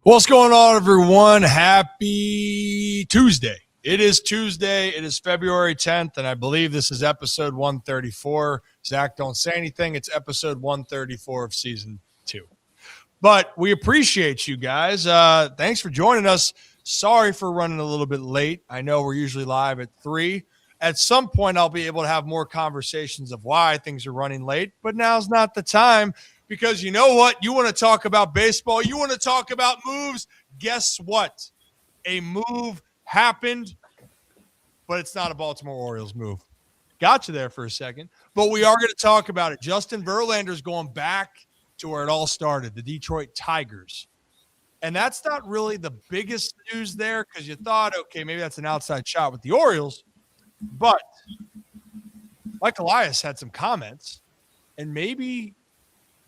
What's going on, everyone? Happy Tuesday. It is Tuesday. It is February 10th, and I believe this is episode 134. Zach, don't say anything. It's episode 134 of season 2. But we appreciate you guys. Thanks for joining us. Sorry for running a little bit late. I know we're usually live at 3. At some point, I'll be able to have more conversations of why things are running late, but now's not the time. Because you know what? You want to talk about baseball. You want to talk about moves. Guess what? A move happened, but it's not a Baltimore Orioles move. Got you there for a second. But we are going to talk about it. Justin Verlander's going back to where it all started, the Detroit Tigers. And that's not really the biggest news there because you thought, okay, maybe that's an outside shot with the Orioles. But Mike Elias had some comments, and maybe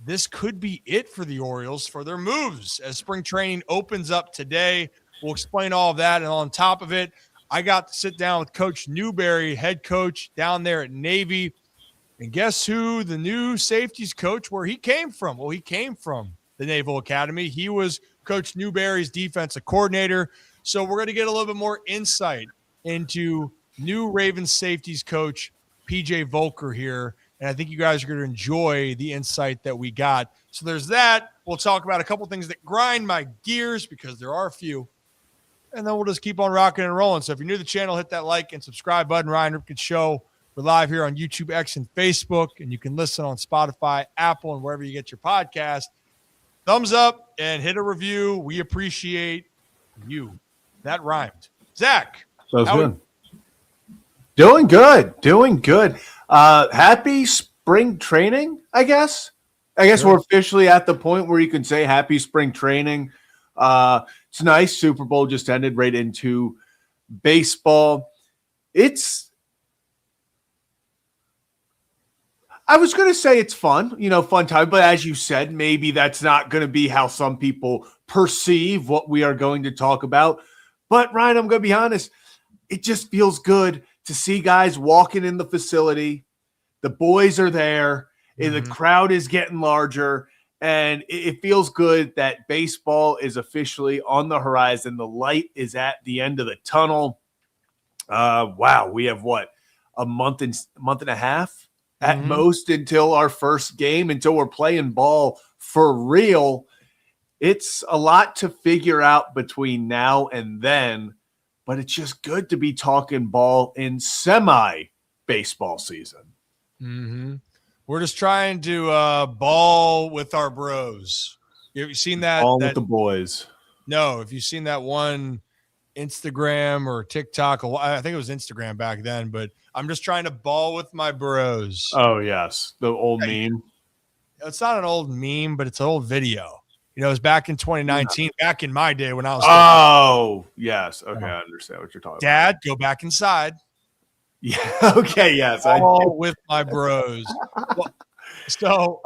this could be it for the Orioles for their moves as spring training opens up today. We'll explain all of that. And on top of it, I got to sit down with Coach Newberry, head coach down there at Navy. And guess who the new safeties coach, where he came from? Well, he came from the Naval Academy. He was Coach Newberry's defensive coordinator. So we're going to get a little bit more insight into new Ravens safeties coach, PJ Volker here. And I think you guys are going to enjoy the insight that we got. So there's that. We'll talk about a couple things that grind my gears because there are a few. And then we'll just keep on rocking and rolling. So if you're new to the channel, hit that like and subscribe button. Ryan Ripken Show. We're live here on YouTube, X, and Facebook. And you can listen on Spotify, Apple, and wherever you get your podcast. Thumbs up and hit a review. We appreciate you. That rhymed. Zach. Sounds good. Doing good. Happy spring training, I guess. Sure. We're officially at the point where you can say happy spring training. It's nice. Super Bowl just ended right into baseball. I was going to say it's fun, fun time. But as you said, maybe that's not going to be how some people perceive what we are going to talk about. But Ryan, I'm going to be honest. It just feels good to see guys walking in the facility. The boys are there, and the crowd is getting larger, and it feels good that baseball is officially on the horizon. The light is at the end of the tunnel. Wow, we have a month and a half at most until our first game, until we're playing ball for real. It's a lot to figure out between now and then. But it's just good to be talking ball in semi-baseball season. We're just trying to ball with our bros. Have you seen that? Ball with the boys. No, if you've seen that one Instagram or TikTok, I think it was Instagram back then, but I'm just trying to ball with my bros. Oh, yes. The old meme. It's not an old meme, but it's an old video. It was back in 2019, back in my day when I was. Oh, yes. Okay, I understand what you're talking about. Dad, go back inside. Yeah. Okay. Yes. All with my bros. So,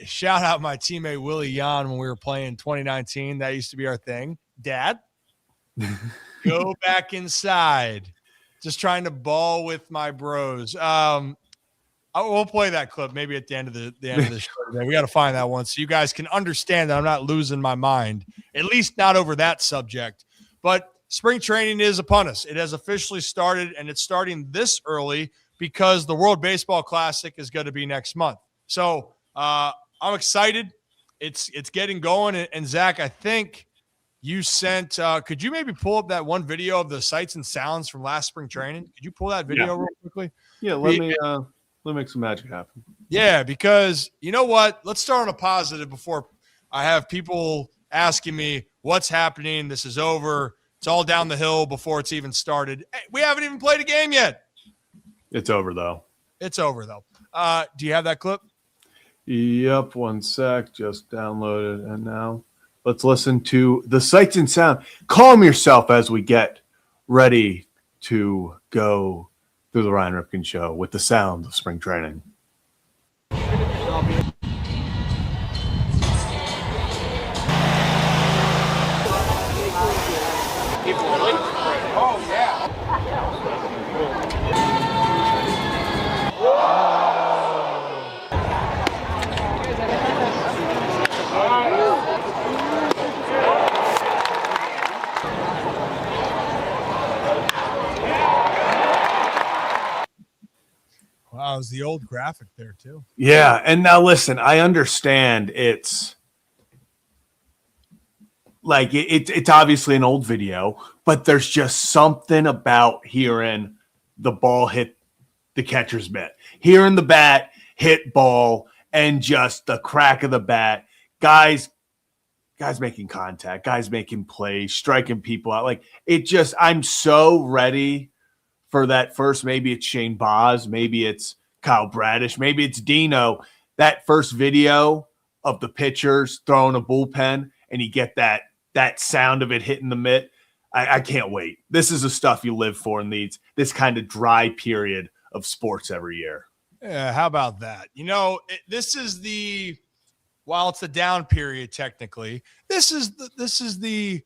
shout out my teammate Willie Yan when we were playing 2019. That used to be our thing. Dad, go back inside. Just trying to ball with my bros. We'll play that clip maybe at the end of the show today. We got to find that one so you guys can understand that I'm not losing my mind, at least not over that subject. But spring training is upon us. It has officially started, and it's starting this early because the World Baseball Classic is going to be next month. So I'm excited. It's getting going. And Zach, I think you sent could you maybe pull up that one video of the sights and sounds from last spring training? Could you pull that video real quickly? Yeah, let me make some magic happen. Yeah, because you know what? Let's start on a positive before I have people asking me what's happening. This is over. It's all down the hill before it's even started. Hey, we haven't even played a game yet. It's over, though. Do you have that clip? Yep, one sec. Just downloaded. And now let's listen to the sights and sound. Calm yourself as we get ready to go through the Ryan Ripken Show with the sound of spring training. Oh, yeah. it was the old graphic there too. Yeah, and now listen, I understand it's like it's obviously an old video, but there's just something about hearing the ball hit the catcher's mitt, hearing the bat hit ball, and just the crack of the bat. Guys making contact, guys making plays, striking people out. Like it just, I'm so ready for that first. Maybe it's Shane Baz, maybe it's Kyle Bradish, maybe it's Dino. That first video of the pitchers throwing a bullpen, and you get that sound of it hitting the mitt. I can't wait. This is the stuff you live for in this kind of dry period of sports every year. Yeah, how about that? This is while it's the down period, technically, this is the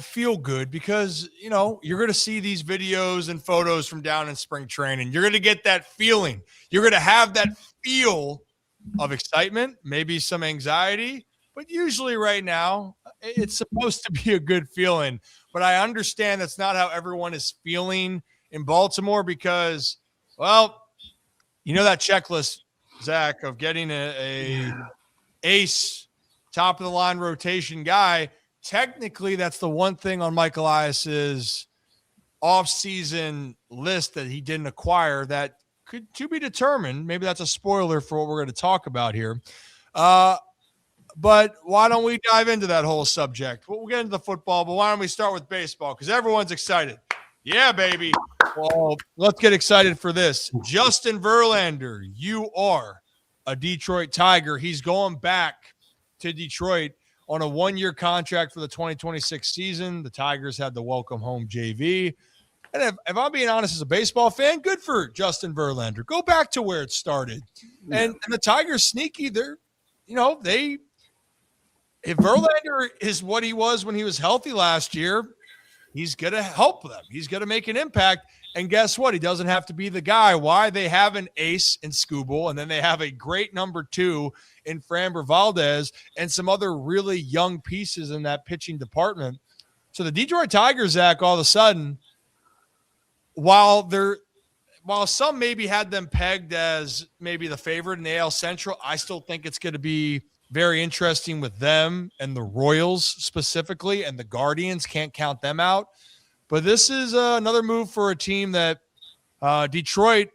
feel good, because you're going to see these videos and photos from down in spring training. You're going to get that feeling. You're going to have that feel of excitement, maybe some anxiety, but usually right now it's supposed to be a good feeling. But I understand that's not how everyone is feeling in Baltimore, because, well, that checklist, Zach, of getting a ace, top of the line rotation guy. Technically, that's the one thing on Mike Elias's offseason list that he didn't acquire that could to be determined. Maybe that's a spoiler for what we're going to talk about here. But why don't we dive into that whole subject? We'll get into the football, but why don't we start with baseball? Because everyone's excited. Yeah, baby. Well, let's get excited for this. Justin Verlander, you are a Detroit Tiger. He's going back to Detroit on a one-year contract for the 2026 season. The Tigers had the welcome home JV. And if I'm being honest, as a baseball fan, good for Justin Verlander. Go back to where it started. And the Tigers sneaky. If Verlander is what he was when he was healthy last year, he's going to help them. He's going to make an impact. And guess what? He doesn't have to be the guy. Why? They have an ace in Skubal, and then they have a great number 2 in Framber Valdez, and some other really young pieces in that pitching department. So the Detroit Tigers, Zach, all of a sudden, while some maybe had them pegged as maybe the favorite in the AL Central, I still think it's going to be very interesting with them and the Royals specifically, and the Guardians. Can't count them out. But this is another move for a team that Detroit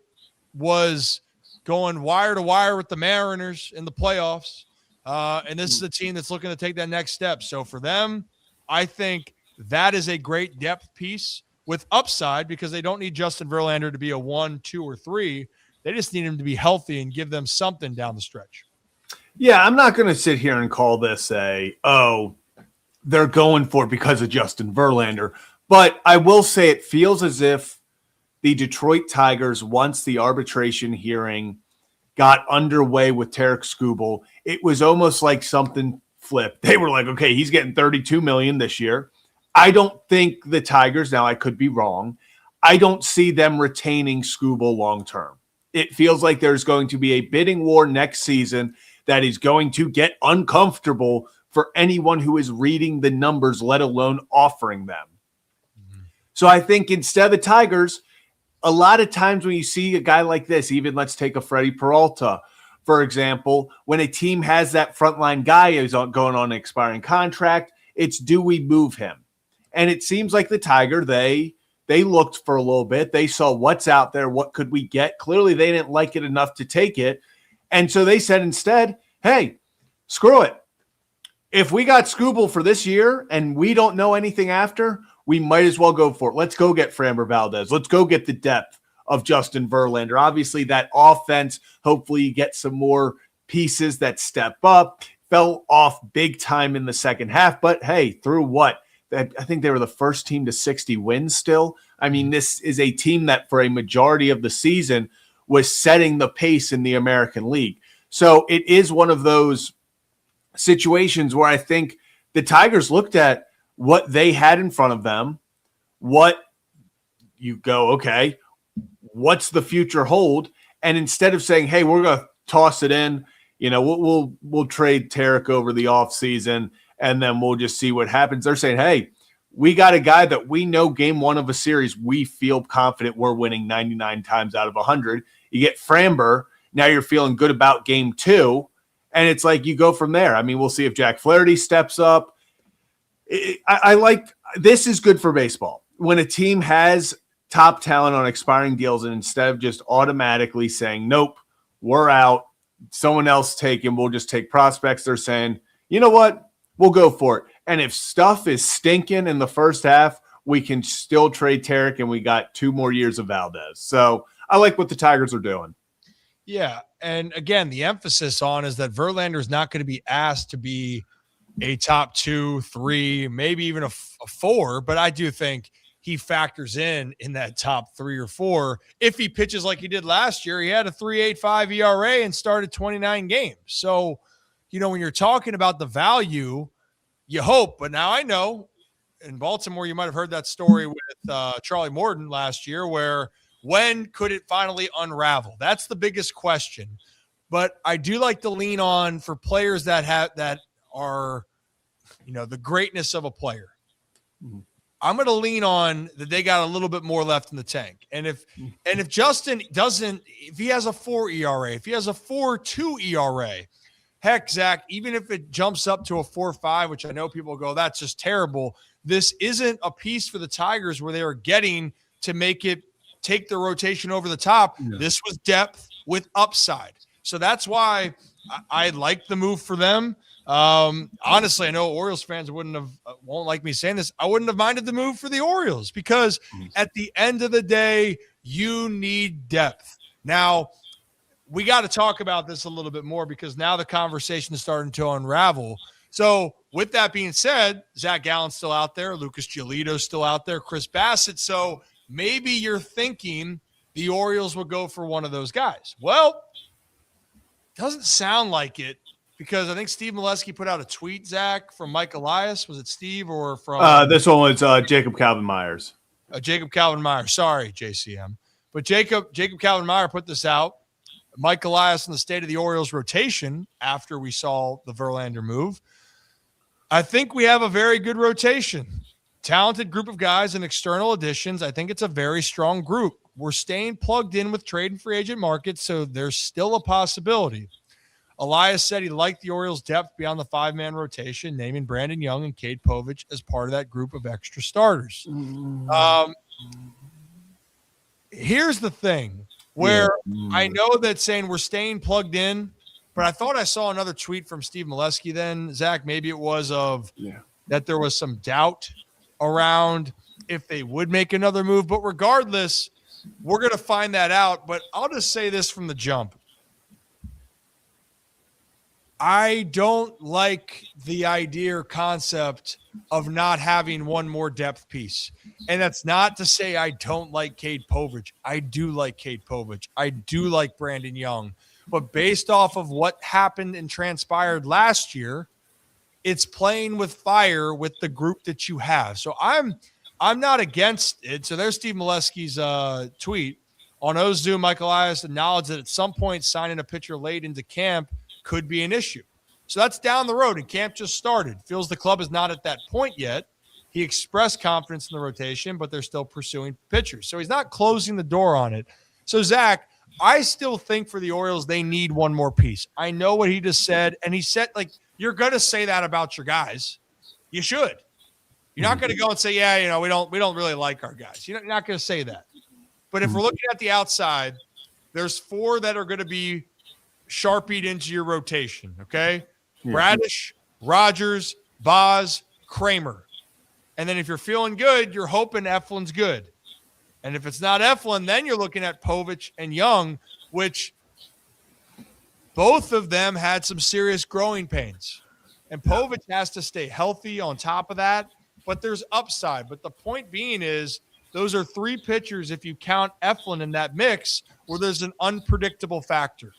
was going wire to wire with the Mariners in the playoffs. And this is a team that's looking to take that next step. So for them, I think that is a great depth piece with upside, because they don't need Justin Verlander to be a 1, 2, or 3. They just need him to be healthy and give them something down the stretch. Yeah, I'm not going to sit here and call this they're going for it because of Justin Verlander. But I will say it feels as if the Detroit Tigers, once the arbitration hearing got underway with Tarek Skubal, it was almost like something flipped. They were like, okay, he's getting $32 million this year. I don't think the Tigers, now I could be wrong, I don't see them retaining Skubal long term. It feels like there's going to be a bidding war next season that is going to get uncomfortable for anyone who is reading the numbers, let alone offering them. Mm-hmm. So I think instead of the Tigers, a lot of times when you see a guy like this, even let's take a Freddie Peralta, for example, when a team has that frontline guy who's going on an expiring contract, it's do we move him? And it seems like the Tiger, they looked for a little bit. They saw what's out there. What could we get? Clearly, they didn't like it enough to take it. And so they said instead, hey, screw it. If we got Skubal for this year and we don't know anything after, we might as well go for it. Let's go get Framber Valdez. Let's go get the depth of Justin Verlander. Obviously, that offense, hopefully you get some more pieces that step up. Fell off big time in the second half. But, hey, through what? I think they were the first team to 60 wins still. I mean, this is a team that for a majority of the season was setting the pace in the American League. So it is one of those situations where I think the Tigers looked at what they had in front of them, what you go, okay, what's the future hold? And instead of saying, hey, we're going to toss it in, we'll trade Tarek over the offseason and then we'll just see what happens. They're saying, hey, We got a guy that we know game one of a series, we feel confident we're winning 99 times out of 100. You get Framber. Now you're feeling good about game two. And it's like you go from there. I mean, we'll see if Jack Flaherty steps up. I like this is good for baseball. When a team has top talent on expiring deals and instead of just automatically saying, nope, we're out, someone else taken, we'll just take prospects. They're saying, you know what? We'll go for it. And if stuff is stinking in the first half, we can still trade Tarek and we got 2 more years of Valdez. So I like what the Tigers are doing. Yeah. And again, the emphasis on is that Verlander is not going to be asked to be a top 2, 3, maybe even a 4. But I do think he factors in that top 3 or 4. If he pitches like he did last year, he had a 3.85 ERA and started 29 games. So, when you're talking about the value, you hope. But now I know in Baltimore, you might have heard that story with Charlie Morton last year where when could it finally unravel? That's the biggest question. But I do like to lean on for players that are, the greatness of a player. Mm-hmm. I'm going to lean on that they got a little bit more left in the tank. And if Justin if he has a 4 ERA, if he has a 4.2 ERA, heck, Zach, even if it jumps up to a 4.5, which I know people go, that's just terrible. This isn't a piece for the Tigers where they are getting to make it take their rotation over the top. Yeah. This was depth with upside. So that's why I like the move for them. Honestly, I know Orioles fans won't like me saying this. I wouldn't have minded the move for the Orioles because at the end of the day, you need depth. Now, we got to talk about this a little bit more because now the conversation is starting to unravel. So with that being said, Zach Gallen's still out there. Lucas Giolito's still out there. Chris Bassett. So maybe you're thinking the Orioles will go for one of those guys. Well, doesn't sound like it because I think Steve Molesky put out a tweet, Zach, from Mike Elias. Was it Steve or from this one was Jacob Calvin Myers. Jacob Calvin Myers. Sorry, JCM. But Jacob Calvin Myers put this out. Mike Elias in the state of the Orioles rotation after we saw the Verlander move. I think we have a very good rotation. Talented group of guys and external additions. I think it's a very strong group. We're staying plugged in with trade and free agent markets, so there's still a possibility. Elias said he liked the Orioles' depth beyond the 5-man rotation, naming Brandon Young and Cade Povich as part of that group of extra starters. Here's the thing where I know that saying we're staying plugged in, but I thought I saw another tweet from Steve Molesky then, Zach, maybe it was that there was some doubt around if they would make another move. But regardless, we're going to find that out. But I'll just say this from the jump. I don't like the idea or concept of not having one more depth piece. And that's not to say I don't like Cade Povich. I do like Cade Povich. I do like Brandon Young. But based off of what happened and transpired last year, it's playing with fire with the group that you have. So I'm not against it. So there's Steve Molesky's tweet. On Ozu, Mike Elias acknowledged that at some point signing a pitcher late into camp could be an issue. So that's down the road, and camp just started. Feels the club is not at that point yet. He expressed confidence in the rotation, but they're still pursuing pitchers. So he's not closing the door on it. So, Zach, I still think for the Orioles, they need one more piece. I know what he just said, and he said, you're going to say that about your guys. You should. You're not going to go and say, we don't really like our guys. You're not going to say that. But if we're looking at the outside, there's 4 that are going to be sharpied into your rotation, okay? Yeah. Bradish, Rogers, Boz, Kramer. And then if you're feeling good, you're hoping Eflin's good. And if it's not Eflin, then you're looking at Povich and Young, which both of them had some serious growing pains. And Povich has to stay healthy on top of that, but there's upside. But the point being is those are 3 pitchers, if you count Eflin in that mix, where there's an unpredictable factor.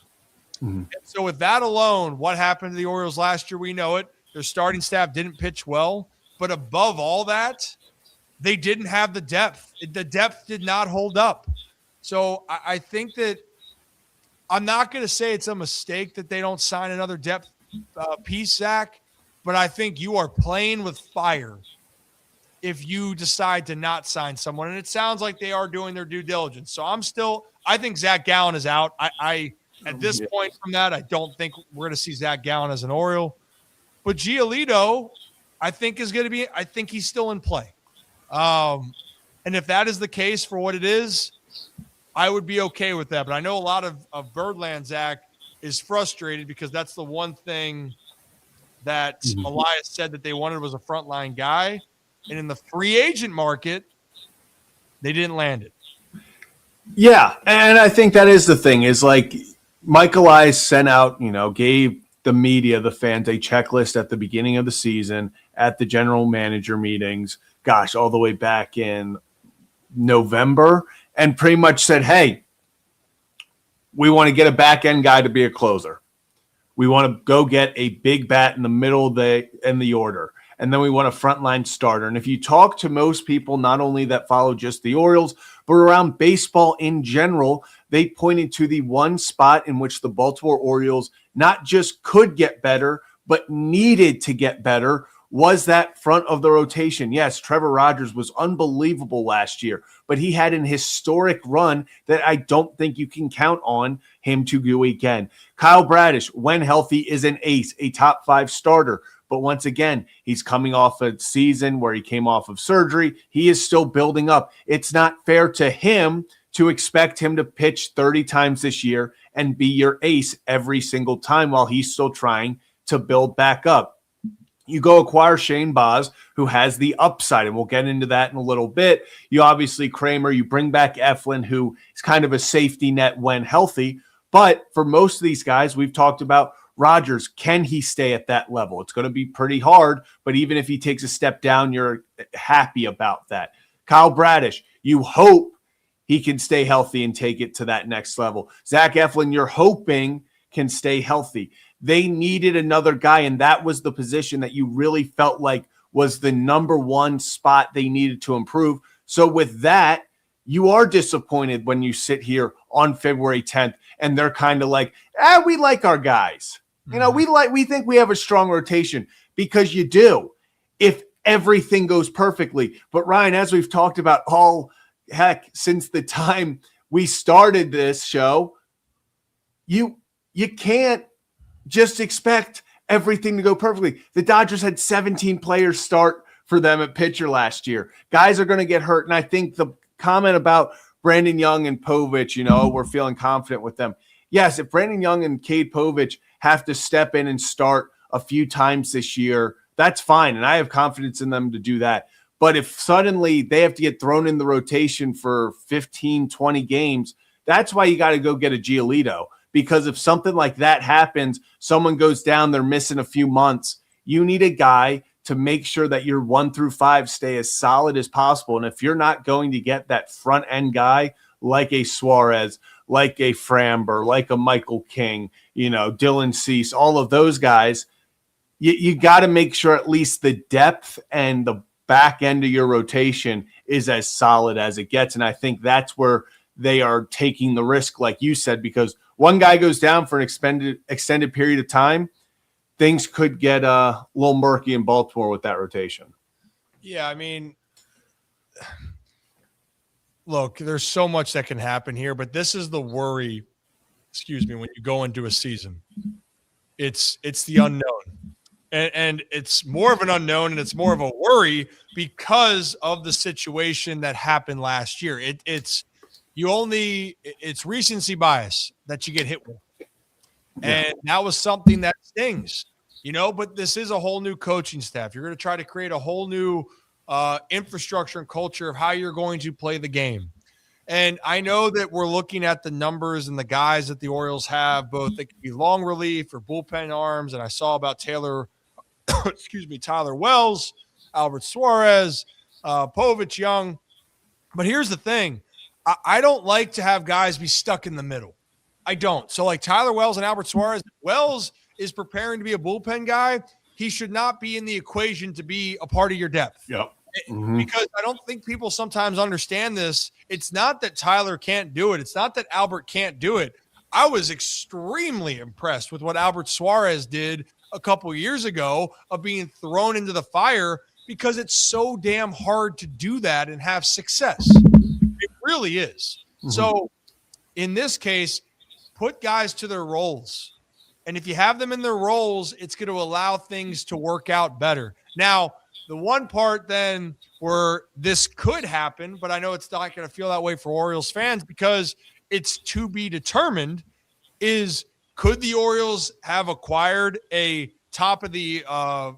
And so with that alone, what happened to the Orioles last year, we know it. Their starting staff didn't pitch well. But above all that, they didn't have the depth. The depth did not hold up. So I think that I'm not going to say it's a mistake that they don't sign another depth piece, Zach, but I think you are playing with fire if you decide to not sign someone. And it sounds like they are doing their due diligence. So I think Zach Gallen is out. At this point from that, I don't think we're going to see Zach Gallen as an Oriole. But Giolito, I think he's still in play. And if that is the case for what it is, I would be okay with that. But I know a lot of Birdland, Zach, is frustrated because that's the one thing that Elias said that they wanted was a frontline guy. And in the free agent market, they didn't land it. Yeah, and I think that is the thing is like Mike Elias sent out, gave the media, the fans, a checklist at the beginning of the season at the general manager meetings, all the way back in November, and pretty much said, hey, we want to get a back-end guy to be a closer. We want to go get a big bat in the middle of the order. And then we want a frontline starter. And if you talk to most people, not only that follow just the Orioles, but around baseball in general, they pointed to the one spot in which the Baltimore Orioles not just could get better, but needed to get better, was that front of the rotation. Yes, Trevor Rogers was unbelievable last year, but he had an historic run that I don't think you can count on him to do again. Kyle Bradish, when healthy, is an ace, a top 5 starter. But once again, he's coming off a season where he came off of surgery. He is still building up. It's not fair to him to expect him to pitch 30 times this year and be your ace every single time while he's still trying to build back up. You go acquire Shane Baz, who has the upside, and we'll get into that in a little bit. You obviously Kramer, you bring back Eflin, who is kind of a safety net when healthy. But for most of these guys, we've talked about Rogers, can he stay at that level? It's going to be pretty hard, but even if he takes a step down, you're happy about that. Kyle Bradish, you hope he can stay healthy and take it to that next level. Zach Eflin, you're hoping can stay healthy. They needed another guy, and that was the position that you really felt like was the number one spot they needed to improve. So with that, you are disappointed when you sit here on February 10th and they're kind of like, we like our guys. We think we have a strong rotation, because you do if everything goes perfectly. But Ryan, as we've talked about since the time we started this show, you can't just expect everything to go perfectly. The Dodgers had 17 players start for them at pitcher last year. Guys are going to get hurt. And I think the comment about Brandon Young and Povich, we're feeling confident with them. Yes, if Brandon Young and Cade Povich have to step in and start a few times this year, that's fine. And I have confidence in them to do that. But if suddenly they have to get thrown in the rotation for 15, 20 games, that's why you got to go get a Giolito. Because if something like that happens, someone goes down, they're missing a few months, you need a guy to make sure that your 1 through 5 stay as solid as possible. And if you're not going to get that front end guy like a Suarez, like a Framber, like a Michael King, Dylan Cease, all of those guys, you got to make sure at least the depth and the back end of your rotation is as solid as it gets. And I think that's where they are taking the risk, like you said, because one guy goes down for an extended period of time, things could get a little murky in Baltimore with that rotation. Yeah, look, there's so much that can happen here, but this is the worry, when you go into a season. It's the unknown. And it's more of an unknown, and it's more of a worry because of the situation that happened last year. It's recency bias that you get hit with. And that was something that stings, but this is a whole new coaching staff. You're going to try to create a whole new infrastructure and culture of how you're going to play the game. And I know that we're looking at the numbers and the guys that the Orioles have, both they could be long relief or bullpen arms. And I saw about Tyler Wells, Albert Suarez, Povich, Young. But here's the thing. I don't like to have guys be stuck in the middle. I don't. So like Tyler Wells and Albert Suarez, Wells is preparing to be a bullpen guy. He should not be in the equation to be a part of your depth. Yep. Because I don't think people sometimes understand this. It's not that Tyler can't do it. It's not that Albert can't do it. I was extremely impressed with what Albert Suarez did a couple years ago of being thrown into the fire, because it's so damn hard to do that and have success. It really is. Mm-hmm. So in this case, put guys to their roles. And if you have them in their roles, it's going to allow things to work out better. Now, the one part then where this could happen, but I know it's not going to feel that way for Orioles fans because it's to be determined, is could the Orioles have acquired a top of the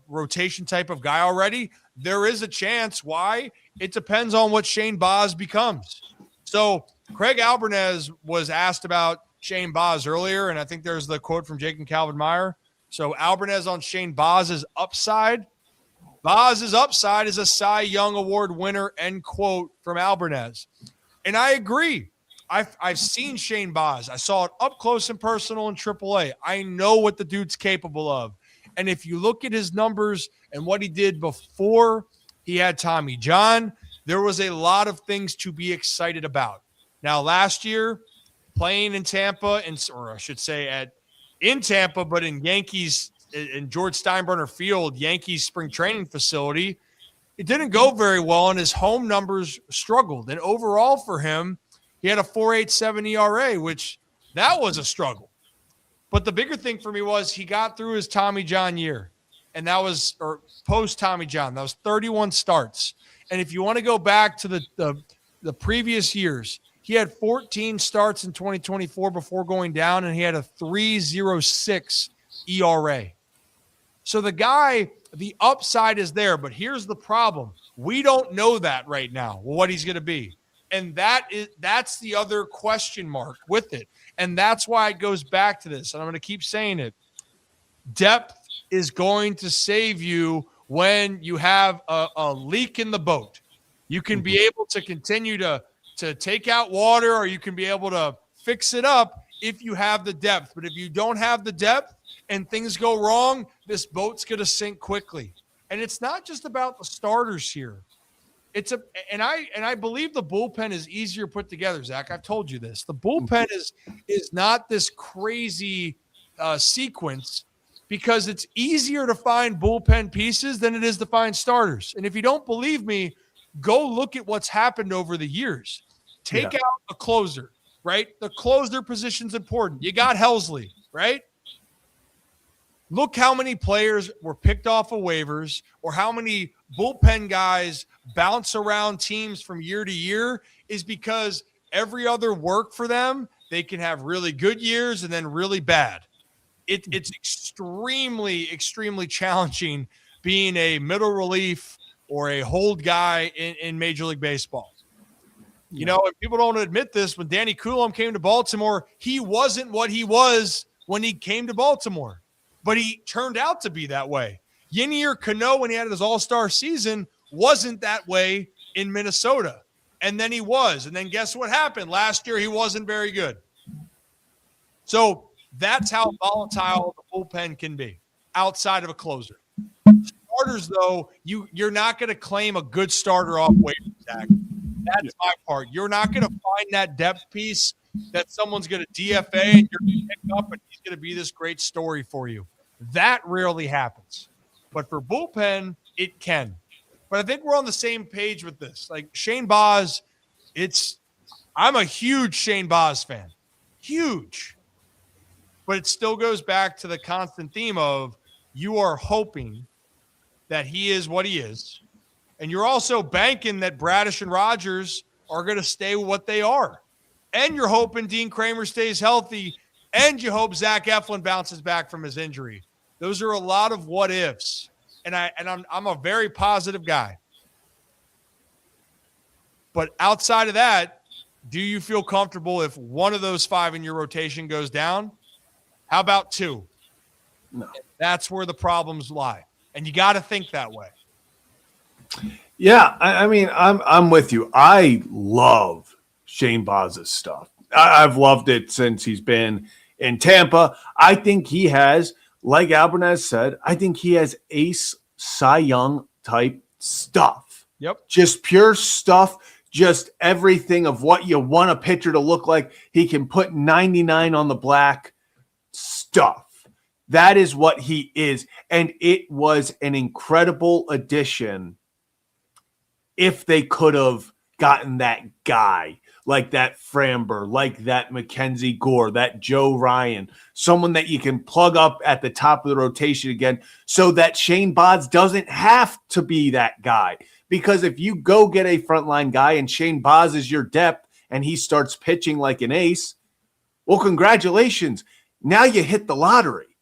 rotation type of guy already? There is a chance. Why? It depends on what Shane Baz becomes. So Craig Albarnez was asked about Shane Baz earlier, and I think there's the quote from Jake and Calvin Meyer. So Albarnez on Shane Baz's upside. Baz's upside is a Cy Young Award winner, end quote from Albarnez. And I agree. I've seen Shane Baz. I saw it up close and personal in AAA. I know what the dude's capable of. And if you look at his numbers and what he did before he had Tommy John, there was a lot of things to be excited about. Now, last year, playing in Tampa, or I should say in Tampa, but in Yankees, in George Steinbrenner Field, Yankees spring training facility, it didn't go very well, and his home numbers struggled. And overall for him, he had a 4.87 ERA, which that was a struggle. But the bigger thing for me was he got through his Tommy John year, and that was or post Tommy John. That was 31 starts. And if you want to go back to the previous years, he had 14 starts in 2024 before going down, and he had a 3.06 ERA. So the guy, the upside is there, but here's the problem. We don't know that right now, what he's going to be. And that's the other question mark with it. And that's why it goes back to this. And I'm going to keep saying it. Depth is going to save you when you have a leak in the boat. You can be able to continue to take out water, or you can be able to fix it up if you have the depth. But if you don't have the depth and things go wrong, this boat's going to sink quickly. And it's not just about the starters here. And I believe the bullpen is easier put together, Zach. I've told you this. The bullpen is not this crazy sequence because it's easier to find bullpen pieces than it is to find starters. And if you don't believe me, go look at what's happened over the years. Take out a closer, right? The closer position's important. You got Helsley, right? Look how many players were picked off of waivers, or how many bullpen guys bounce around teams from year to year, is because every other work for them, they can have really good years and then really bad. It's extremely, extremely challenging being a middle relief or a hold guy in Major League Baseball. You know, and people don't admit this, when Danny Coulomb came to Baltimore, he wasn't what he was when he came to Baltimore. But he turned out to be that way. Yennier Cano, when he had his all-star season, wasn't that way in Minnesota. And then he was. And then guess what happened? Last year, he wasn't very good. So that's how volatile the bullpen can be outside of a closer. Starters, though, you're not going to claim a good starter off waivers, Zach. That's my part. You're not going to find that depth piece that someone's going to DFA and you're going to pick up and he's going to be this great story for you. That rarely happens. But for bullpen, it can. But I think we're on the same page with this. Like Shane Baz, I'm a huge Shane Baz fan. Huge. But it still goes back to the constant theme of you are hoping that he is what he is. And you're also banking that Bradish and Rogers are going to stay what they are. And you're hoping Dean Kramer stays healthy. And you hope Zach Eflin bounces back from his injury. Those are a lot of what ifs. And I'm a very positive guy. But outside of that, do you feel comfortable if one of those five in your rotation goes down? How about two? No. That's where the problems lie. And you got to think that way. Yeah, I mean, I'm with you. I love Shane Baz's stuff. I've loved it since he's been in Tampa. I think he has, like Albarnez said, I think he has ace Cy Young type stuff. Yep. Just pure stuff, just everything of what you want a pitcher to look like. He can put 99 on the black stuff. That is what he is. And it was an incredible addition if they could have gotten that guy like that Framber, like that Mackenzie Gore, that Joe Ryan, someone that you can plug up at the top of the rotation again so that Shane Baz doesn't have to be that guy. Because if you go get a frontline guy and Shane Baz is your depth and he starts pitching like an ace, well, congratulations. Now you hit the lottery.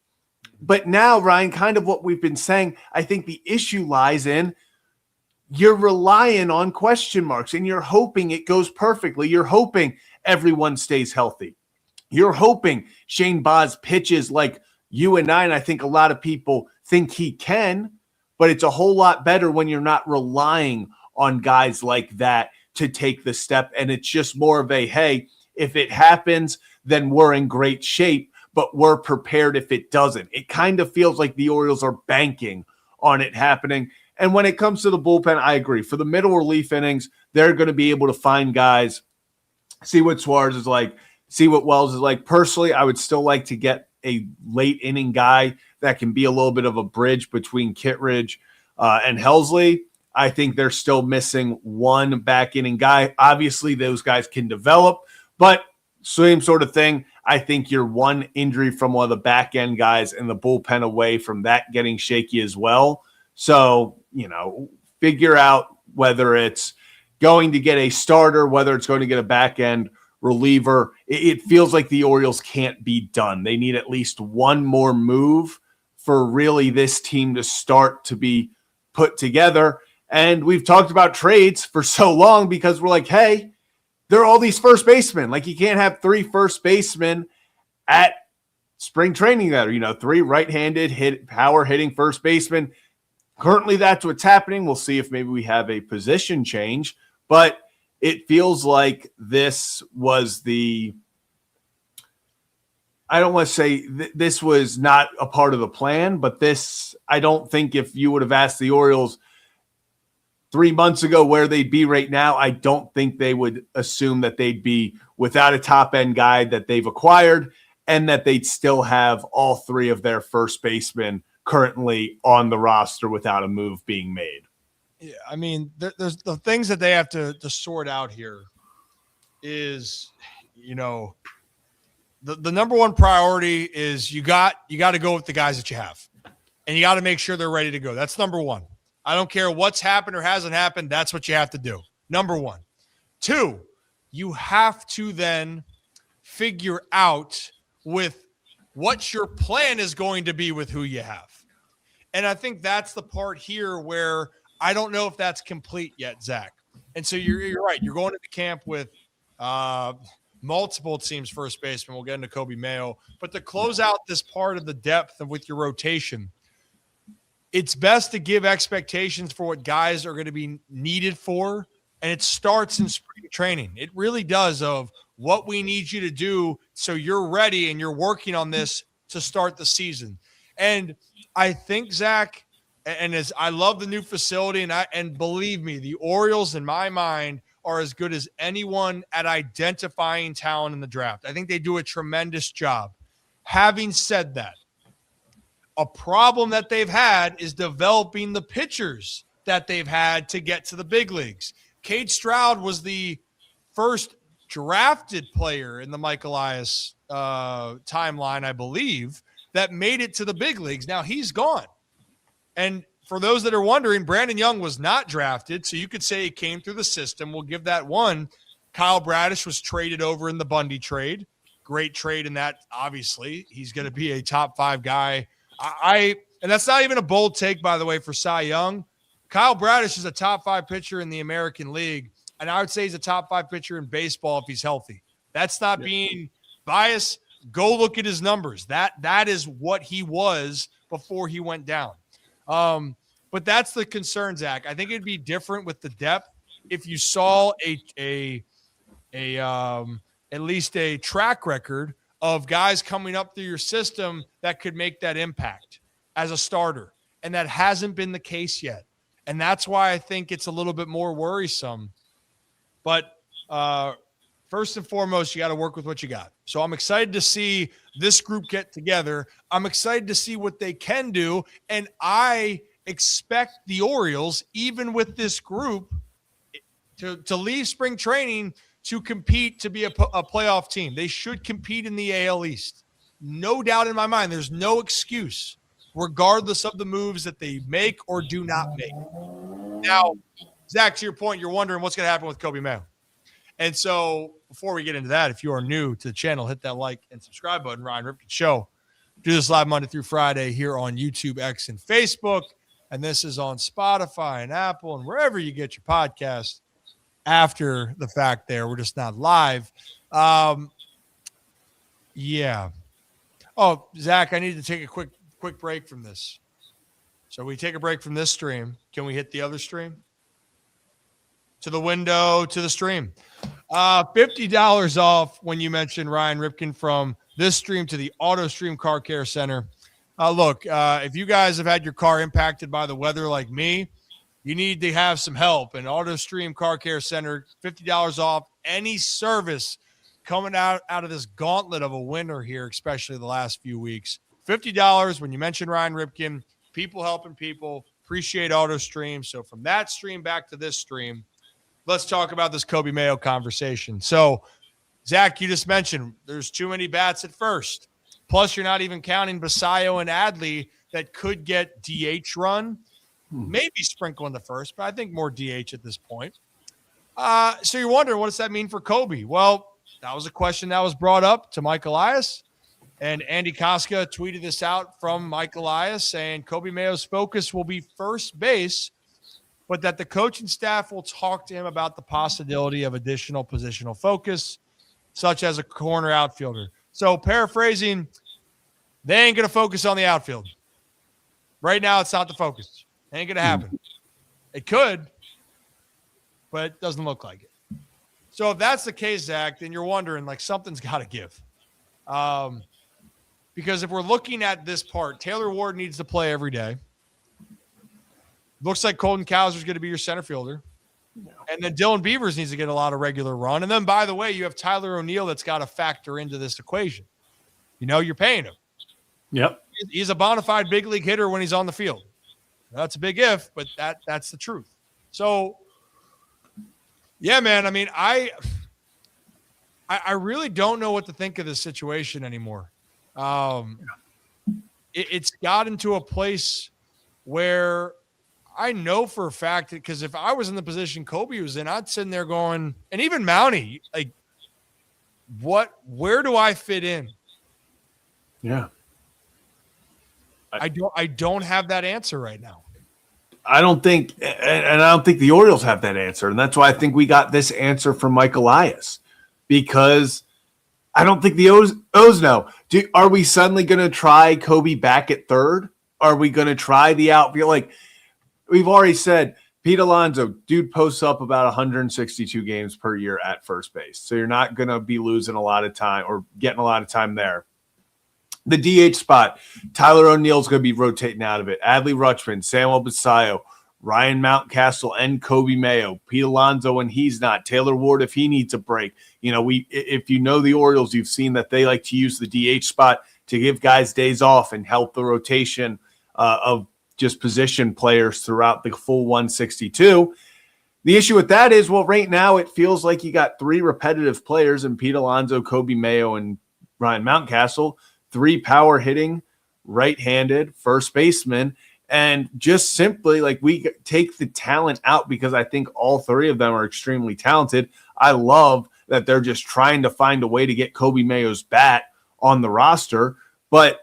But now, Ryan, kind of what we've been saying, I think the issue lies in you're relying on question marks and you're hoping it goes perfectly. You're hoping everyone stays healthy. You're hoping Shane Baz pitches like you and I think a lot of people think he can, but it's a whole lot better when you're not relying on guys like that to take the step. And it's just more of a, hey, if it happens, then we're in great shape, but we're prepared if it doesn't. It kind of feels like the Orioles are banking on it happening. And when it comes to the bullpen, I agree. For the middle relief innings, they're going to be able to find guys, see what Suarez is like, see what Wells is like. Personally, I would still like to get a late inning guy that can be a little bit of a bridge between Kittredge and Helsley. I think they're still missing one back inning guy. Obviously, those guys can develop, but same sort of thing. I think you're one injury from one of the back end guys in the bullpen away from that getting shaky as well. So, figure out whether it's going to get a starter, whether it's going to get a back end reliever. It feels like the Orioles can't be done. They need at least one more move for really this team to start to be put together. And we've talked about trades for so long because we're like, hey, there are all these first basemen. Like you can't have three first basemen at spring training that are, three right-handed power hitting first basemen. Currently, that's what's happening. We'll see if maybe we have a position change, but it feels like this was I don't want to say this was not a part of the plan, but I don't think if you would have asked the Orioles 3 months ago where they'd be right now, I don't think they would assume that they'd be without a top-end guy that they've acquired and that they'd still have all three of their first basemen currently on the roster without a move being made. Yeah, I mean, there's the things that they have to sort out here is, the number one priority is you got to go with the guys that you have, and you got to make sure they're ready to go. That's number one. I don't care what's happened or hasn't happened. That's what you have to do. Number one. Two, you have to then figure out with what your plan is going to be with who you have. And I think that's the part here where I don't know if that's complete yet, Zach. And so you're right. You're going to the camp with multiple, it seems, first baseman. We'll get into Kobe Mayo. But to close out this part of the depth of with your rotation, it's best to give expectations for what guys are going to be needed for, and it starts in spring training. It really does, of what we need you to do so you're ready and you're working on this to start the season. And I think, Zach, and as I love the new facility, and believe me, the Orioles, in my mind, are as good as anyone at identifying talent in the draft. I think they do a tremendous job. Having said that, a problem that they've had is developing the pitchers that they've had to get to the big leagues. Cade Stroud was the first drafted player in the Mike Elias timeline, I believe, that made it to the big leagues. Now he's gone. And for those that are wondering, Brandon Young was not drafted, so you could say he came through the system. We'll give that one. Kyle Bradish was traded over in the Bundy trade. Great trade in that, obviously. He's going to be a top 5 guy. And that's not even a bold take, by the way, for Cy Young. Kyle Bradish is a top 5 pitcher in the American League, and I would say he's a top 5 pitcher in baseball if he's healthy. That's not being biased. Go look at his numbers. That is what he was before he went down. But that's the concern, Zach. I think it'd be different with the depth if you saw at least a track record of guys coming up through your system that could make that impact as a starter. And that hasn't been the case yet. And that's why I think it's a little bit more worrisome. But first and foremost, you got to work with what you got. So I'm excited to see this group get together. I'm excited to see what they can do. And I expect the Orioles, even with this group, to leave spring training to compete to be a playoff team. They should compete in the AL East. No doubt in my mind. There's no excuse, regardless of the moves that they make or do not make. Now, Zach, to your point, you're wondering what's going to happen with Kobe Mayo. And so before we get into that, if you are new to the channel, hit that like and subscribe button. Ryan Ripken Show. Do this live Monday through Friday here on YouTube, X, and Facebook. And this is on Spotify and Apple and wherever you get your podcast after the fact there. We're just not live. Yeah. Oh, Zach, I need to take a quick break from this. So we take a break from this stream. Can we hit the other stream? To the window, to the stream. $50 off when you mention Ryan Ripken from this stream to the Auto Stream Car Care Center. Look, if you guys have had your car impacted by the weather like me, you need to have some help. And Auto Stream Car Care Center, $50 off any service coming out of this gauntlet of a winter here, especially the last few weeks. $50 when you mention Ryan Ripken. People helping people. Appreciate Auto Stream. So from that stream back to this stream, let's talk about this Kobe Mayo conversation. So, Zach, you just mentioned there's too many bats at first. Plus, you're not even counting Basayo and Adley that could get DH run. Maybe sprinkle in the first, but I think more DH at this point. So you're wondering, what does that mean for Kobe? Well, that was a question that was brought up to Mike Elias. And Andy Koska tweeted this out from Mike Elias saying Kobe Mayo's focus will be first base, but that the coaching staff will talk to him about the possibility of additional positional focus, such as a corner outfielder. So paraphrasing, they ain't going to focus on the outfield. Right now, it's not the focus. It ain't going to happen. It could, but it doesn't look like it. So if that's the case, Zach, then you're wondering, like, something's got to give. Because if we're looking at this part, Taylor Ward needs to play every day. Looks like Colton Cowser's going to be your center fielder. No. And then Dylan Beavers needs to get a lot of regular run. And then, by the way, you have Tyler O'Neill that's got to factor into this equation. You know, you're paying him. Yep. He's a bona fide big league hitter when he's on the field. That's a big if, but that's the truth. So, yeah, man, I mean, I really don't know what to think of this situation anymore. It's gotten to a place where I know for a fact, because if I was in the position Kobe was in, I'd sit there going, and even Mountie, like, where do I fit in? Yeah. I don't have that answer right now. I don't think, and I don't think the Orioles have that answer. And that's why I think we got this answer from Mike Elias, because I don't think the O's know. Are we suddenly going to try Kobe back at third? Are we going to try the outfield? Like we've already said, Pete Alonso, dude posts up about 162 games per year at first base. So you're not going to be losing a lot of time or getting a lot of time there. The DH spot, Tyler O'Neill's going to be rotating out of it. Adley Rutschman, Samuel Basayo, Ryan Mountcastle, and Kobe Mayo. Pete Alonso when he's not. Taylor Ward if he needs a break. You know, if you know the Orioles, you've seen that they like to use the DH spot to give guys days off and help the rotation of just position players throughout the full 162. The issue with that is, well, right now it feels like you got three repetitive players in Pete Alonso, Kobe Mayo, and Ryan Mountcastle. Three power hitting, right-handed, first baseman, and just simply like we take the talent out because I think all three of them are extremely talented. I love that they're just trying to find a way to get Kobe Mayo's bat on the roster, but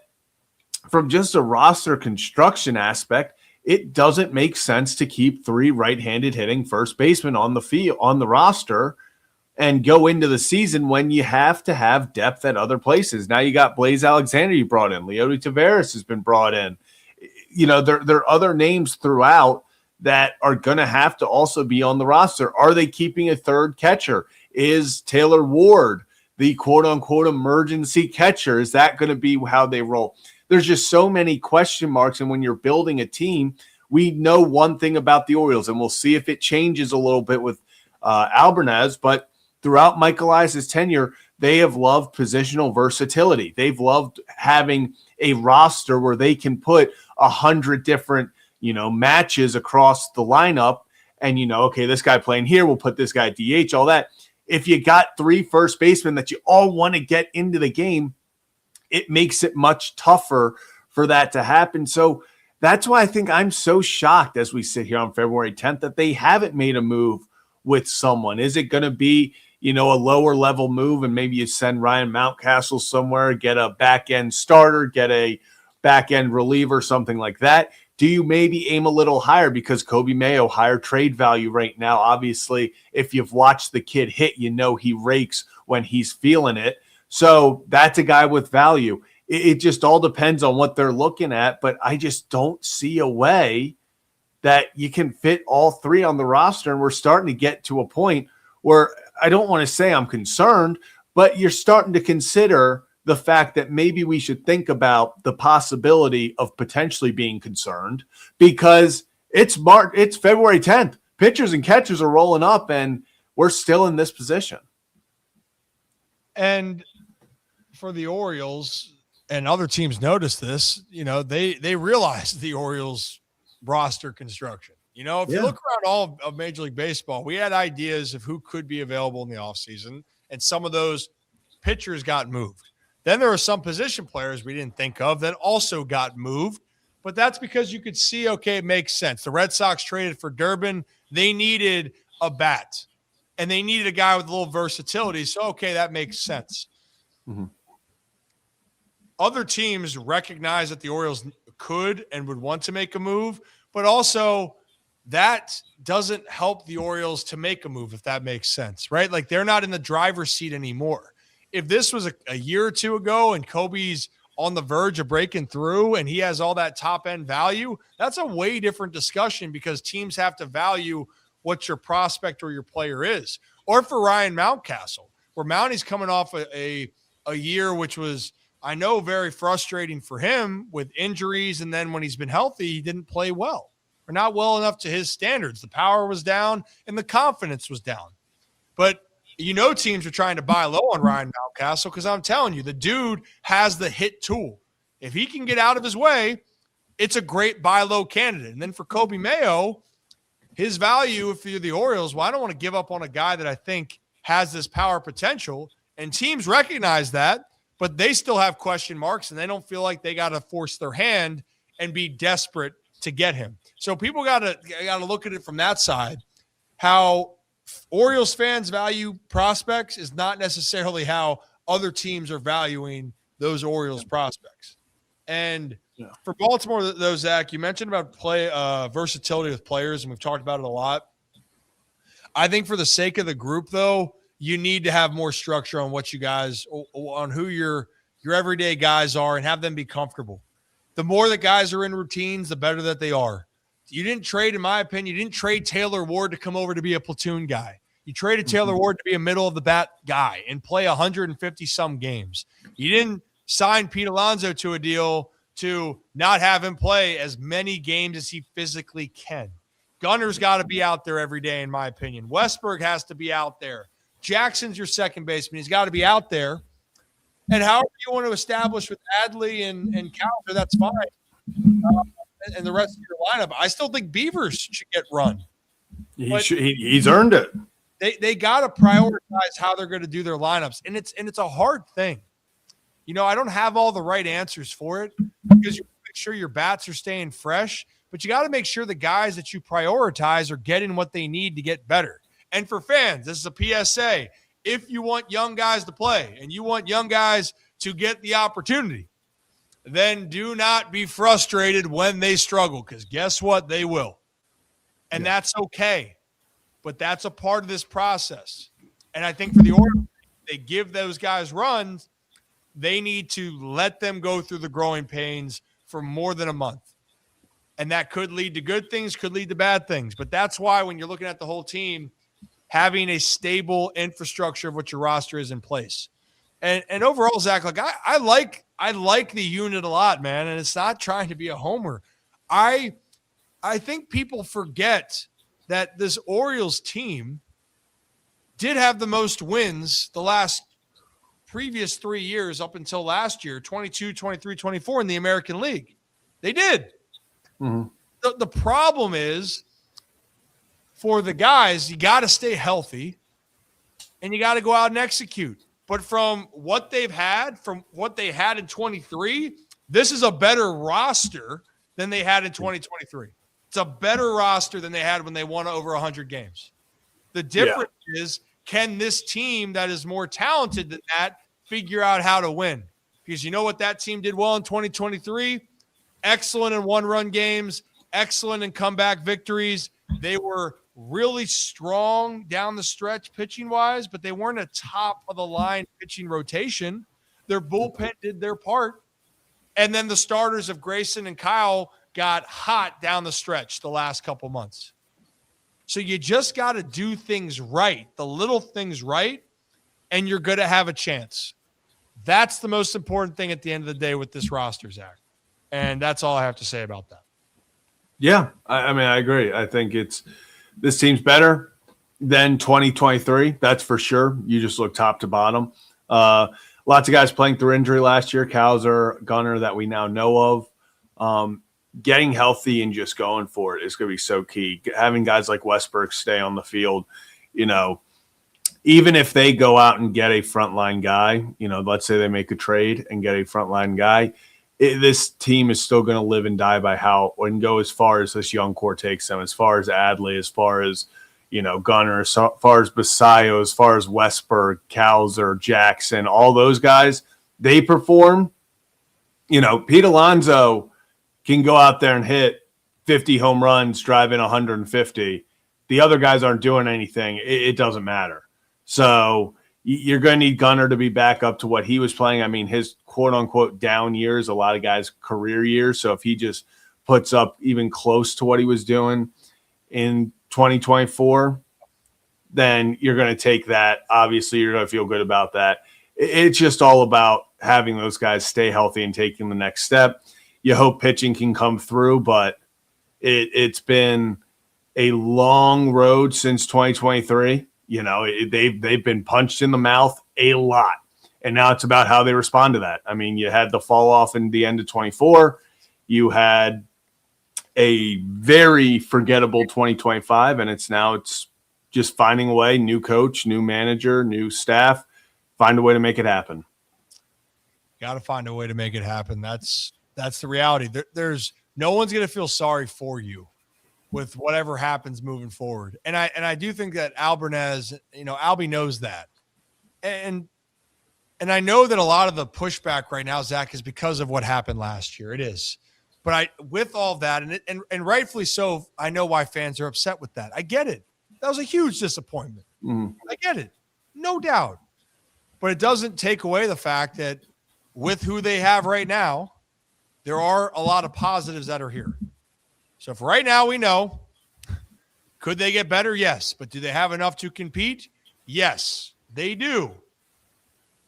from just a roster construction aspect, it doesn't make sense to keep three right-handed hitting first basemen on the field, on the roster, and go into the season when you have to have depth at other places. Now you got Blaze Alexander you brought in. Leody Taveras has been brought in. You know, there are other names throughout that are going to have to also be on the roster. Are they keeping a third catcher? Is Taylor Ward the quote-unquote emergency catcher? Is that going to be how they roll? There's just so many question marks, and when you're building a team, we know one thing about the Orioles, and we'll see if it changes a little bit with Albernaz, but throughout Mike Elias' tenure, they have loved positional versatility. They've loved having a roster where they can put 100 different, matches across the lineup and okay, this guy playing here, we'll put this guy at DH, all that. If you got 3 first basemen that you all want to get into the game, it makes it much tougher for that to happen. So that's why I think I'm so shocked as we sit here on February 10th that they haven't made a move with someone. Is it going to be, a lower level move and maybe you send Ryan Mountcastle somewhere, get a back end starter, get a back end reliever, something like that? Do you maybe aim a little higher because Kobe Mayo, higher trade value right now? Obviously, if you've watched the kid hit, he rakes when he's feeling it. So that's a guy with value. It just all depends on what they're looking at, but I just don't see a way that you can fit all 3 on the roster. And we're starting to get to a point where I don't want to say I'm concerned, but you're starting to consider the fact that maybe we should think about the possibility of potentially being concerned because it's February 10th. Pitchers and catchers are rolling up and we're still in this position. And for the Orioles, and other teams notice this, they realize the Orioles roster construction. If you look around all of Major League Baseball, we had ideas of who could be available in the offseason, and some of those pitchers got moved. Then there were some position players we didn't think of that also got moved, but that's because you could see, okay, it makes sense. The Red Sox traded for Durbin. They needed a bat, and they needed a guy with a little versatility. So, okay, that makes sense. Mm-hmm. Other teams recognize that the Orioles could and would want to make a move, but also that doesn't help the Orioles to make a move, if that makes sense, right? Like they're not in the driver's seat anymore. If this was a year or two ago and Kobe's on the verge of breaking through and he has all that top end value, that's a way different discussion because teams have to value what your prospect or your player is. Or for Ryan Mountcastle, where Mounty's coming off a year which was, I know, very frustrating for him with injuries. And then when he's been healthy, he didn't play well or not well enough to his standards. The power was down and the confidence was down. But teams are trying to buy low on Ryan Mountcastle because I'm telling you, the dude has the hit tool. If he can get out of his way, it's a great buy low candidate. And then for Kobe Mayo, his value, if you're the Orioles, well, I don't want to give up on a guy that I think has this power potential. And teams recognize that, but they still have question marks and they don't feel like they got to force their hand and be desperate to get him. So people got to look at it from that side. How Orioles fans value prospects is not necessarily how other teams are valuing those Orioles prospects. And for Baltimore, though, Zach, you mentioned about versatility with players, and we've talked about it a lot. I think for the sake of the group, though, you need to have more structure on what you guys, on who your everyday guys are, and have them be comfortable. The more that guys are in routines, the better that they are. You didn't trade, in my opinion, you didn't trade Taylor Ward to come over to be a platoon guy. You traded Taylor Ward to be a middle-of-the-bat guy and play 150-some games. You didn't sign Pete Alonso to a deal to not have him play as many games as he physically can. Gunner's got to be out there every day, in my opinion. Westberg has to be out there. Jackson's your second baseman. He's got to be out there. And however you want to establish with Adley and Calder, that's fine. And the rest of your lineup, I still think Beavers should get run. He's earned it. They got to prioritize how they're going to do their lineups, and it's a hard thing. I don't have all the right answers for it because you make sure your bats are staying fresh, but you got to make sure the guys that you prioritize are getting what they need to get better. And for fans, this is a PSA. If you want young guys to play and you want young guys to get the opportunity, then do not be frustrated when they struggle, because guess what? They will. And that's okay. But that's a part of this process. And I think for the Orioles, they give those guys runs, they need to let them go through the growing pains for more than a month. And that could lead to good things, could lead to bad things. But that's why when you're looking at the whole team, having a stable infrastructure of what your roster is in place. And overall, Zach, I like the unit a lot, man. And it's not trying to be a homer. I think people forget that this Orioles team did have the most wins the previous 3 years up until last year, 22, 23, 24 in the American League. They did. Mm-hmm. The problem is for the guys, you got to stay healthy and you got to go out and execute. But from what they had in 23, this is a better roster than they had in 2023. It's a better roster than they had when they won over 100 games. The difference is, can this team that is more talented than that figure out how to win? Because you know what that team did well in 2023? Excellent in one-run games, excellent in comeback victories. They were really strong down the stretch pitching-wise, but they weren't a top-of-the-line pitching rotation. Their bullpen did their part. And then the starters of Grayson and Kyle got hot down the stretch the last couple months. So you just got to do things right, the little things right, and you're going to have a chance. That's the most important thing at the end of the day with this roster, Zach. And that's all I have to say about that. Yeah, I mean, I agree. I think this team's better than 2023. That's for sure. You just look top to bottom. Lots of guys playing through injury last year. Cowser, Gunnar that we now know of. Getting healthy and just going for it is going to be so key. Having guys like Westberg stay on the field, even if they go out and get a frontline guy, let's say they make a trade and get a frontline guy, this team is still going to live and die by how and go as far as this young core takes them, as far as Adley, as far as, Gunnar, as far as Basayo, as far as Westberg, Cowser, Jackson, all those guys, they perform. Pete Alonso can go out there and hit 50 home runs, drive in 150. The other guys aren't doing anything. It doesn't matter. So you're going to need Gunnar to be back up to what he was playing. I mean, his quote-unquote down years, a lot of guys' career years. So if he just puts up even close to what he was doing in 2024, then you're going to take that. Obviously, you're going to feel good about that. It's just all about having those guys stay healthy and taking the next step. You hope pitching can come through, but it's been a long road since 2023. They've been punched in the mouth a lot, and now it's about how they respond to that. I mean, you had the fall off in the end of 24. You had a very forgettable 2025, and it's just finding a way, new coach, new manager, new staff, find a way to make it happen. Got to find a way to make it happen. That's the reality. There's no one's going to feel sorry for you with whatever happens moving forward. And I do think that Albernez, Albie knows that. And I know that a lot of the pushback right now, Zach, is because of what happened last year. It is. But with all of that, and rightfully so, I know why fans are upset with that. I get it. That was a huge disappointment. I get it. No doubt. But it doesn't take away the fact that with who they have right now, there are a lot of positives that are here. So for right now, we know, could they get better? Yes. But do they have enough to compete? Yes, they do.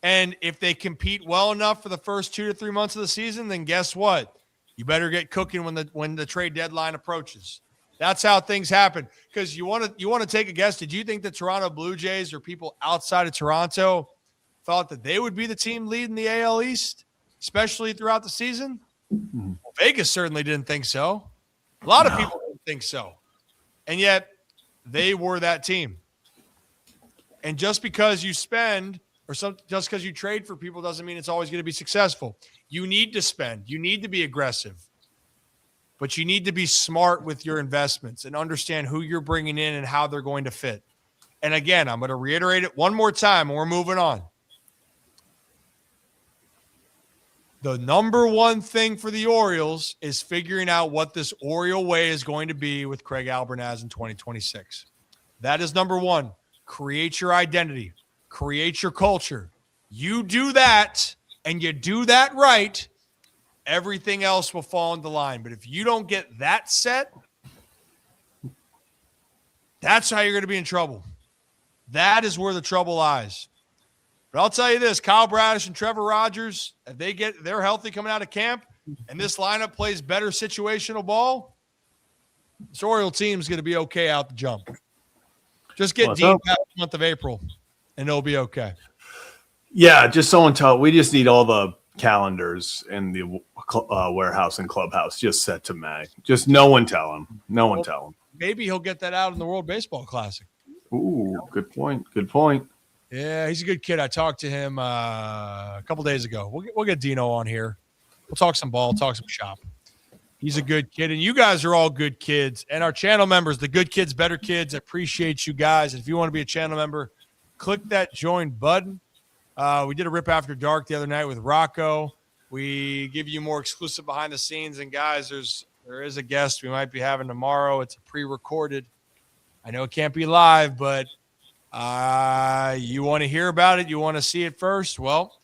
And if they compete well enough for the first 2 to 3 months of the season, then guess what? You better get cooking when the trade deadline approaches. That's how things happen. Because you want to take a guess. Did you think the Toronto Blue Jays or people outside of Toronto thought that they would be the team leading the AL East, especially throughout the season? Well, Vegas certainly didn't think so. A lot of people didn't think so. And yet they were that team. And just because you spend just because you trade for people doesn't mean it's always going to be successful. You need to spend. You need to be aggressive. But you need to be smart with your investments and understand who you're bringing in and how they're going to fit. And again, I'm going to reiterate it one more time and we're moving on. The number one thing for the Orioles is figuring out what this Oriole way is going to be with Craig Albernaz in 2026. That is number one. Create your identity. Create your culture. You do that, and you do that right, everything else will fall into line. But if you don't get that set, that's how you're going to be in trouble. That is where the trouble lies. But I'll tell you this, Kyle Bradish and Trevor Rogers, if they're healthy coming out of camp and this lineup plays better situational ball, this Oriole team is going to be okay out the jump. Just get Dean past the month of April, and it'll be okay. Yeah, just someone we just need all the calendars in the warehouse and clubhouse just set to May. Just no one tell him. No one tell him. maybe he'll get that out in the World Baseball Classic. Ooh, good point. Good point. Yeah, he's a good kid. I talked to him a couple days ago. We'll get Dino on here. We'll talk some ball, talk some shop. He's a good kid, and you guys are all good kids. And our channel members, the good kids, better kids, appreciate you guys. If you want to be a channel member, click that join button. We did a Rip After Dark the other night with Rocco. We give you more exclusive behind the scenes. And, guys, there is a guest we might be having tomorrow. It's a pre-recorded. I know it can't be live, but you want to hear about it, you want to see it first, well,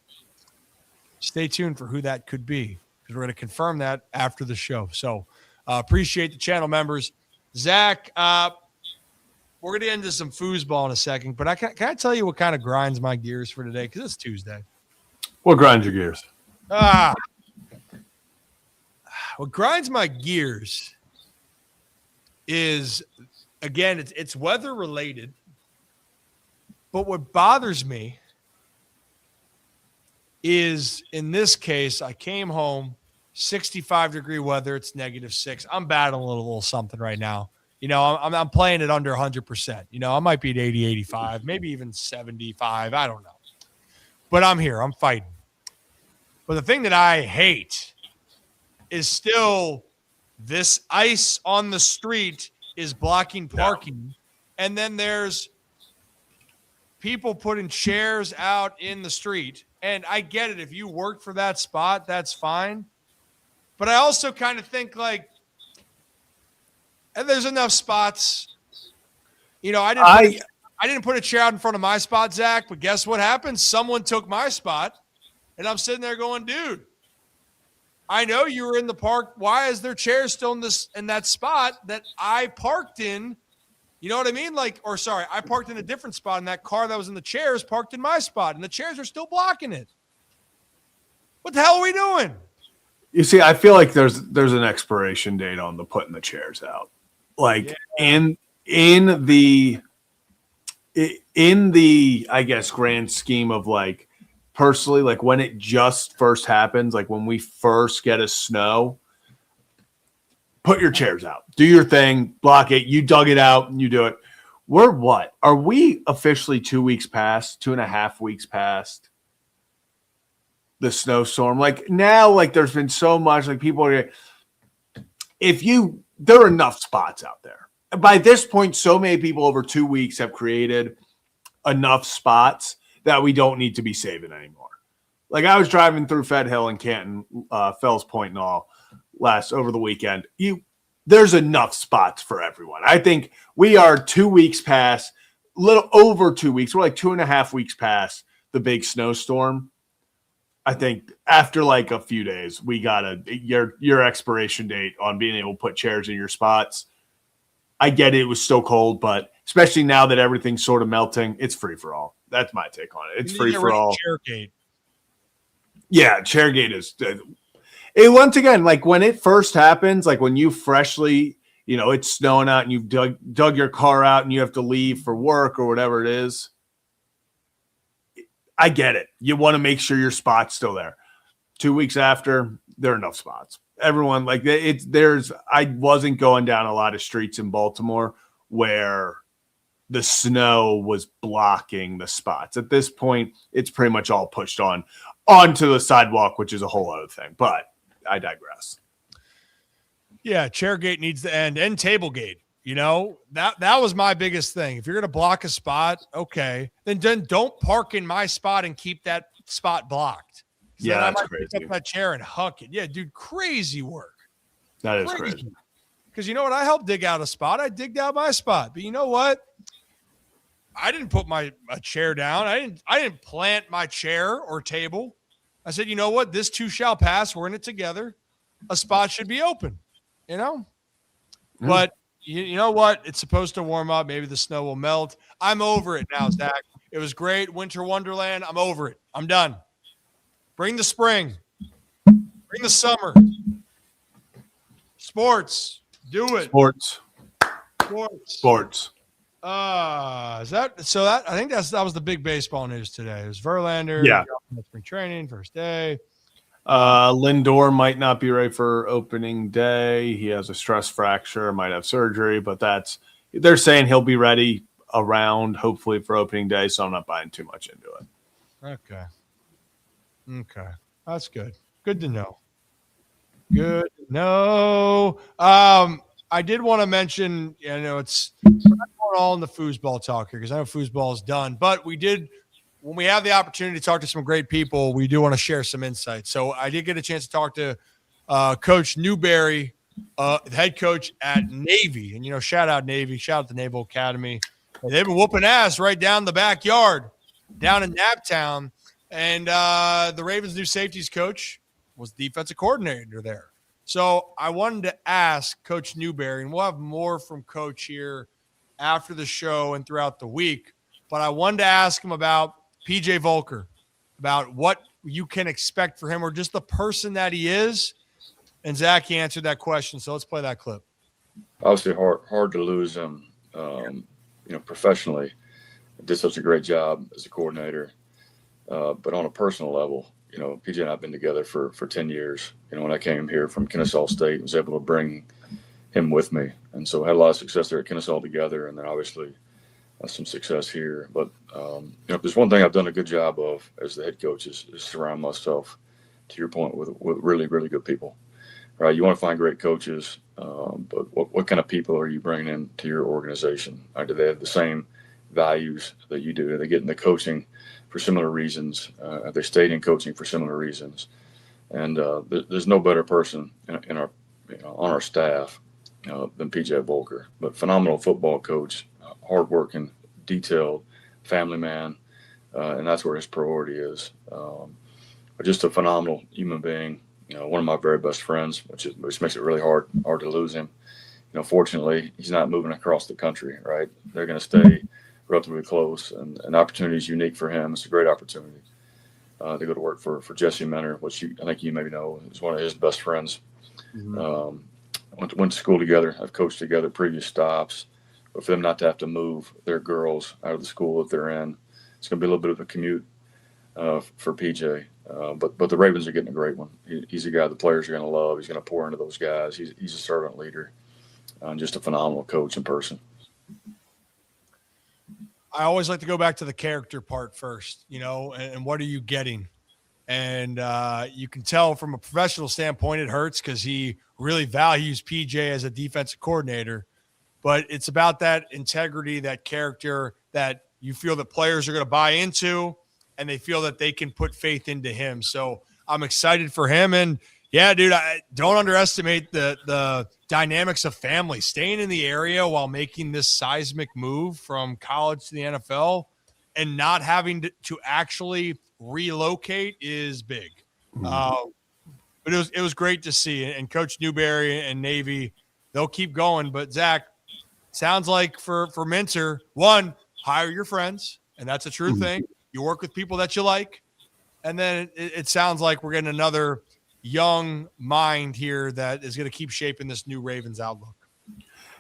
stay tuned for who that could be, because we're going to confirm that after the show. So appreciate the channel members. Zach, we're going to get into some foosball in a second, but can I tell you what kind of grinds my gears for today? Because it's Tuesday. What grinds your gears? What grinds my gears is, again, it's weather related, but what bothers me is, in this case, I came home, 65-degree weather, it's -6. I'm battling a little something right now. You know, I'm playing it under 100%. You know, I might be at 80, 85, maybe even 75. I don't know. But I'm here. I'm fighting. But the thing that I hate is still this ice on the street is blocking parking. And then there's people putting chairs out in the street. And I get it. If you work for that spot, that's fine. But I also kind of think, like, and there's enough spots. You know, I didn't put a chair out in front of my spot, Zach, but guess what happened? Someone took my spot, and I'm sitting there going, dude, I know you were in the park. Why is there chairs still in that spot that I parked in? You know what I mean? Like, or sorry, I parked in a different spot, and that car that was in the chairs parked in my spot, and the chairs are still blocking it. What the hell are we doing? You see, I feel like there's an expiration date on the putting the chairs out. Like, in the I guess grand scheme of, like, personally, like when it just first happens, like when we first get a snow, put your chairs out, do your thing, block it. You dug it out and you do it. We're what? Are we officially 2 weeks past, 2.5 weeks past the snowstorm? Like now, like there's been so much, like people are, there are enough spots out there. By this point, so many people over 2 weeks have created enough spots that we don't need to be saving anymore. Like I was driving through Fed Hill and Canton, Fells Point and all over the weekend. There's enough spots for everyone. I think we are 2 weeks past, a little over 2 weeks. We're like 2.5 weeks past the big snowstorm. I think after like a few days, we got your expiration date on being able to put chairs in your spots. I get it was still cold, but especially now that everything's sort of melting, it's free for all. That's my take on it. It's free for all. Chairgate. Yeah, Chairgate is. Once again, like when it first happens, like when you freshly, you know, it's snowing out and you've dug your car out and you have to leave for work or whatever it is. I get it. You want to make sure your spot's still there. 2 weeks after, there are enough spots. Everyone, like I wasn't going down a lot of streets in Baltimore where the snow was blocking the spots. At this point, it's pretty much all pushed onto the sidewalk, which is a whole other thing. But I digress. Yeah, Chairgate needs to end, and Tablegate. You know, that was my biggest thing. If you're going to block a spot, okay, then don't park in my spot and keep that spot blocked. Yeah, that's crazy. Pick up that chair and huck it. Yeah, dude, crazy work. That is crazy. Because you know what? I helped dig out a spot. I digged out my spot. But you know what? I didn't put a chair down. I didn't plant my chair or table. I said, you know what? This too shall pass. We're in it together. A spot should be open, you know? Mm. But you know what? It's supposed to warm up. Maybe the snow will melt. I'm over it now, Zach. It was great. Winter Wonderland. I'm over it. I'm done. Bring the spring. Bring the summer. Sports. Do it. Sports. Is that so? That was the big baseball news today. It was Verlander. Yeah. Spring training, first day. Lindor might not be ready for opening day. He has a stress fracture, might have surgery, but they're saying he'll be ready around hopefully for opening day. So I'm not buying too much into it. Okay. That's good. Good to know. Good. No. I did want to mention, we're not going all in the foosball talk here because I know foosball is done, but when we have the opportunity to talk to some great people, we do want to share some insights. So I did get a chance to talk to Coach Newberry, the head coach at Navy, and shout out Navy, shout out the Naval Academy. And they've been whooping ass right down the backyard, down in Naptown, and the Ravens' new safeties coach was defensive coordinator there. So I wanted to ask Coach Newberry, and we'll have more from Coach here after the show and throughout the week, but I wanted to ask him about PJ Volker, about what you can expect for him or just the person that he is. And Zach, he answered that question, so let's play that clip. Obviously hard to lose him, professionally. Did such a great job as a coordinator. But on a personal level, PJ and I have been together for 10 years. When I came here from Kennesaw State, I was able to bring him with me. And so I had a lot of success there at Kennesaw together, and then obviously some success here. But, if there's one thing I've done a good job of as the head coach is surround myself, to your point, with really, really good people. Right? You want to find great coaches, but what kind of people are you bringing into your organization? Do they have the same values that you do? Are they getting the coaching for similar reasons? Are they staying in coaching for similar reasons? And there's no better person in our on our staff than PJ Volker. But phenomenal football coach, hardworking, detailed, family man, and that's where his priority is. But just a phenomenal human being. One of my very best friends, which makes it really hard to lose him. Fortunately, he's not moving across the country. Right, they're going to stay relatively close, and an opportunity is unique for him. It's a great opportunity to go to work for Jesse Mentor, which I think you maybe know is one of his best friends. Mm-hmm. Went to school together. I've coached together previous stops. But for them not to have to move their girls out of the school that they're in, it's going to be a little bit of a commute for PJ. But the Ravens are getting a great one. He's a guy the players are going to love. He's going to pour into those guys. He's a servant leader, just a phenomenal coach in person. I always like to go back to the character part first, and what are you getting? And you can tell from a professional standpoint, it hurts because he really values PJ as a defensive coordinator. But it's about that integrity, that character that you feel that players are going to buy into, and they feel that they can put faith into him. So I'm excited for him. And, yeah, dude, I don't underestimate the dynamics of family. Staying in the area while making this seismic move from college to the NFL and not having to actually relocate is big. Mm-hmm. But it was great to see. And Coach Newberry and Navy, they'll keep going. But, Zach, sounds like for Minter, one, hire your friends, and that's a true thing. You work with people that you like. And then it sounds like we're getting another young mind here that is going to keep shaping this new Ravens outlook.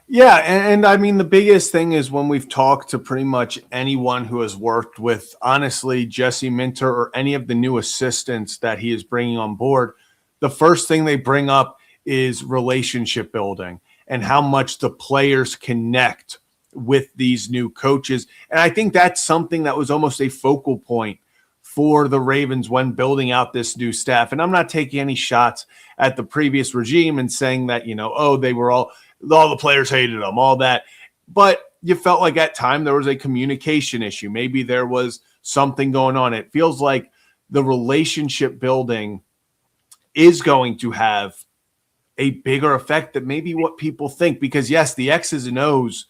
Yeah, and I mean, the biggest thing is when we've talked to pretty much anyone who has worked with, honestly, Jesse Minter or any of the new assistants that he is bringing on board, the first thing they bring up is relationship building and how much the players connect with these new coaches. And I think that's something that was almost a focal point for the Ravens when building out this new staff. And I'm not taking any shots at the previous regime and saying that, they were all the players hated them, all that. But you felt like at time there was a communication issue. Maybe there was something going on. It feels like the relationship building is going to have a bigger effect than maybe what people think. Because, yes, the X's and O's,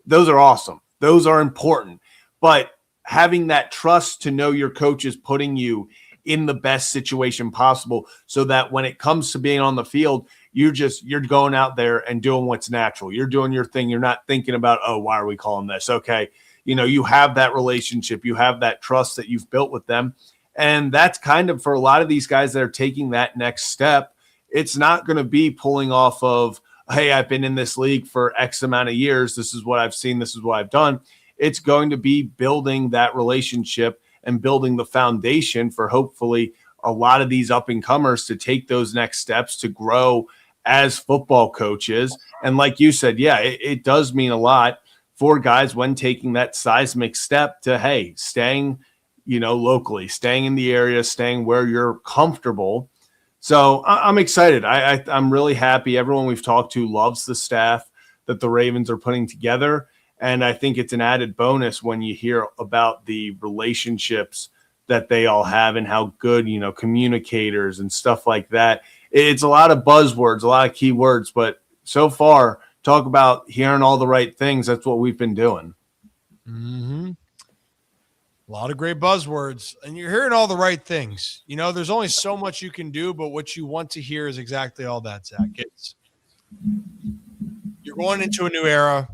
those are awesome. Those are important. But having that trust to know your coach is putting you in the best situation possible so that when it comes to being on the field, you're going out there and doing what's natural. You're doing your thing. You're not thinking about, why are we calling this? Okay. You have that relationship. You have that trust that you've built with them. And that's kind of for a lot of these guys that are taking that next step. It's not going to be pulling off of, hey, I've been in this league for X amount of years. This is what I've seen. This is what I've done. It's going to be building that relationship and building the foundation for hopefully a lot of these up-and-comers to take those next steps to grow as football coaches. And like you said, yeah, it does mean a lot for guys when taking that seismic step to, hey, staying, locally, staying in the area, staying where you're comfortable. So I'm excited. I'm really happy. Everyone we've talked to loves the staff that the Ravens are putting together. And I think it's an added bonus when you hear about the relationships that they all have and how good, communicators and stuff like that. It's a lot of buzzwords, a lot of key words, but so far, talk about hearing all the right things. That's what we've been doing. Mm-hmm. A lot of great buzzwords, and you're hearing all the right things. There's only so much you can do, but what you want to hear is exactly all that, Zach. You're going into a new era,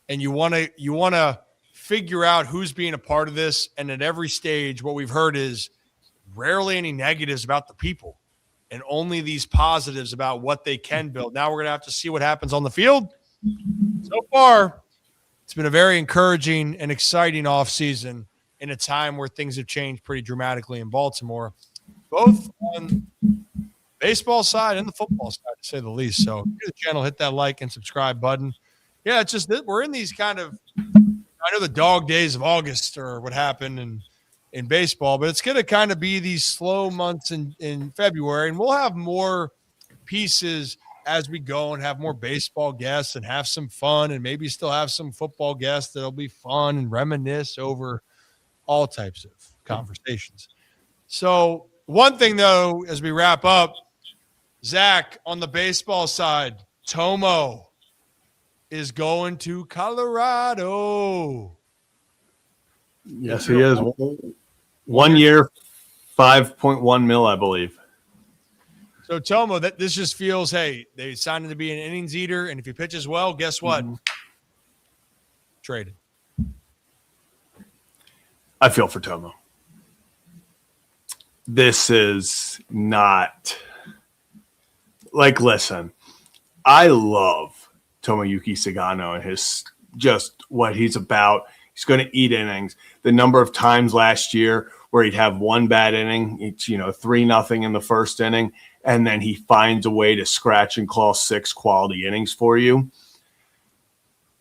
and you want to figure out who's being a part of this. And at every stage, what we've heard is rarely any negatives about the people and only these positives about what they can build. Now we're going to have to see what happens on the field. So far, it's been a very encouraging and exciting offseason in a time where things have changed pretty dramatically in Baltimore, both on baseball side and the football side, to say the least. So if you're the channel, hit that like and subscribe button. Yeah, it's just that we're in these kind of, I know the dog days of August or what happened in baseball, but it's going to kind of be these slow months in February, and we'll have more pieces as we go and have more baseball guests and have some fun and maybe still have some football guests that'll be fun and reminisce over all types of conversations. So one thing, though, as we wrap up, Zach, on the baseball side, Tomo is going to Colorado. Yes, he is. 1 year, $5.1 million, I believe. So Tomo, this just feels, hey, they signed him to be an innings eater, and if he pitches well, guess what? Mm-hmm. Traded. I feel for Tomo. This is not listen, I love Tomoyuki Sagano and his just what he's about. He's going to eat innings. The number of times last year where he'd have one bad inning, it's 3-0 in the first inning, and then he finds a way to scratch and claw 6 quality innings for you.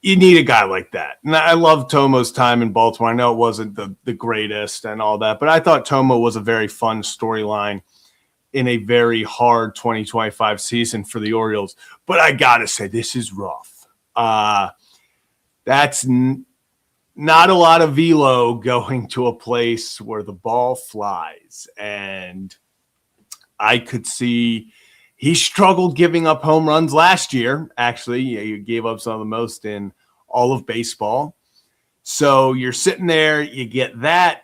You need a guy like that. And I love Tomo's time in Baltimore. I know it wasn't the greatest and all that, but I thought Tomo was a very fun storyline in a very hard 2025 season for the Orioles. But I got to say, this is rough. That's not a lot of velo going to a place where the ball flies. And I could see he struggled giving up home runs last year. Actually, he gave up some of the most in all of baseball. So you're sitting there, you get that.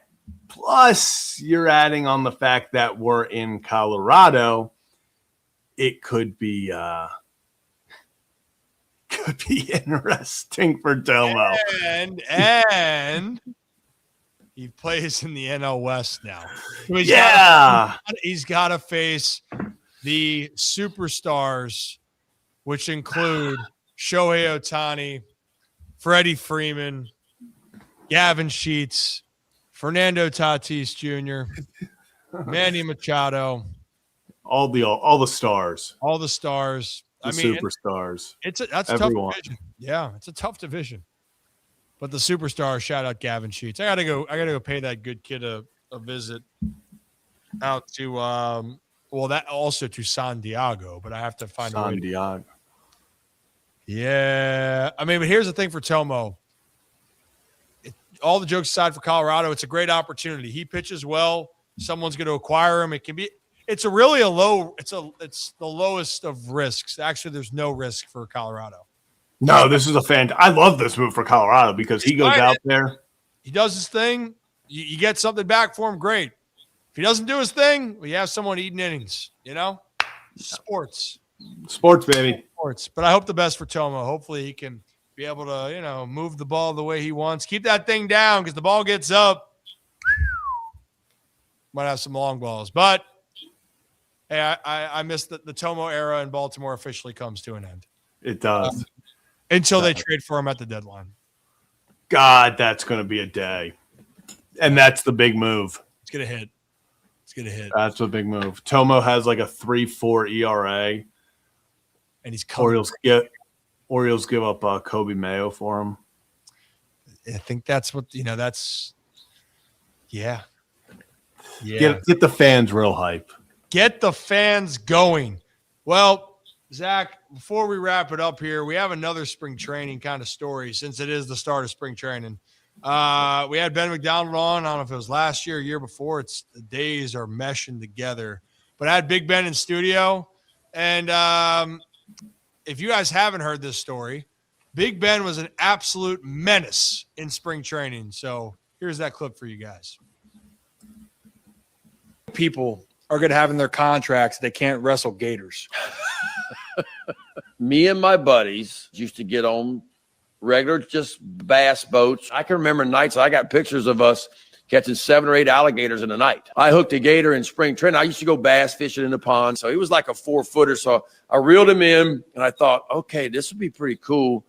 Plus, you're adding on the fact that we're in Colorado. It could be interesting for Tomo. And he plays in the NL West now. So he's got to face the superstars, which include Shohei Ohtani, Freddie Freeman, Gavin Sheets, Fernando Tatis Jr., Manny Machado, all the stars, the superstars. That's a tough division. Yeah, it's a tough division. But the superstars, shout out Gavin Sheets. I gotta go pay that good kid a visit out to that also to San Diego, but I have to find a way. San Diego. Yeah, I mean, but here's the thing for Tomo. All the jokes aside for Colorado, it's a great opportunity. He pitches well. Someone's going to acquire him. It's the lowest of risks. Actually, there's no risk for Colorado. No, this is I love this move for Colorado because he goes out there. He does his thing. You get something back for him, great. If he doesn't do his thing, we have someone eating innings, Sports, baby. Sports. But I hope the best for Tomo. Hopefully he can be able to, move the ball the way he wants. Keep that thing down because the ball gets up. Might have some long balls. But, hey, I miss the Tomo era in Baltimore officially comes to an end. It does. Until they trade for him at the deadline. God, that's going to be a day. And that's the big move. It's going to hit. It's going to hit. That's a big move. Tomo has like a 3.4 ERA. And he's Orioles give up Kobe Mayo for him. I think that's what, that's – yeah. Get the fans real hype. Get the fans going. Well, Zach, before we wrap it up here, we have another spring training kind of story since it is the start of spring training. We had Ben McDonald on. I don't know if it was last year or year before. The days are meshing together. But I had Big Ben in studio. And if you guys haven't heard this story, Big Ben was an absolute menace in spring training. So here's that clip for you guys. People are going to have in their contracts they can't wrestle gators. Me and my buddies used to get on regular just bass boats. I can remember nights I got pictures of us catching 7 or 8 alligators in a night. I hooked a gator in spring training. I used to go bass fishing in the pond. So he was like a 4-footer. So I reeled him in and I thought, okay, this would be pretty cool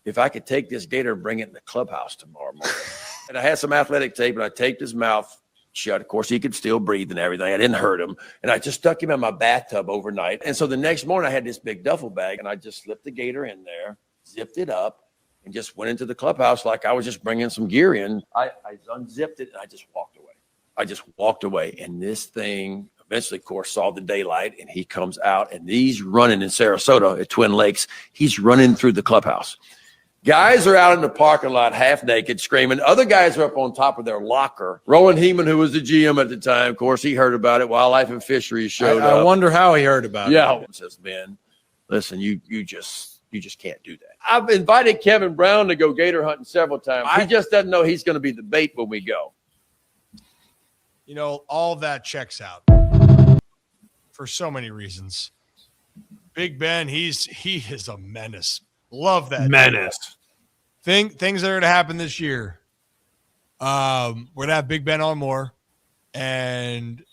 if I could take this gator and bring it in the clubhouse tomorrow morning. And I had some athletic tape and I taped his mouth shut. Of course, he could still breathe and everything. I didn't hurt him. And I just stuck him in my bathtub overnight. And so the next morning I had this big duffel bag and I just slipped the gator in there, zipped it up, and just went into the clubhouse like I was just bringing some gear in. I unzipped it and I just walked away. And this thing eventually, of course, saw the daylight and he comes out and he's running in Sarasota at Twin Lakes. He's running through the clubhouse. Guys are out in the parking lot half naked screaming. Other guys are up on top of their locker. Rowan Heeman, who was the GM at the time, of course, he heard about it. Wildlife and Fisheries showed up. I wonder how he heard about it. Yeah. Says, Ben, listen, you just can't do that. I've invited Kevin Brown to go gator hunting several times. He just doesn't know he's going to be the bait when we go. All of that checks out for so many reasons. Big Ben, he is a menace. Love that menace. Things that are going to happen this year. We're going to have Big Ben on more, and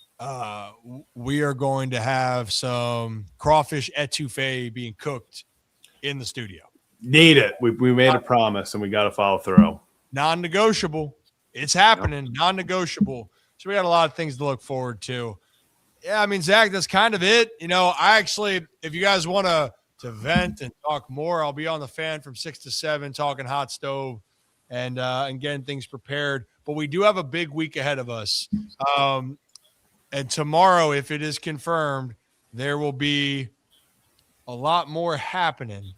we are going to have some crawfish etouffee being cooked in the studio. Need it. We made a promise, and we got to follow through. Non-negotiable. It's happening. Non-negotiable. So we got a lot of things to look forward to. Yeah, I mean, Zach, that's kind of it. I actually, if you guys want to vent and talk more, I'll be on the Fan from 6 to 7 talking hot stove and getting things prepared. But we do have a big week ahead of us. And tomorrow, if it is confirmed, there will be a lot more happening.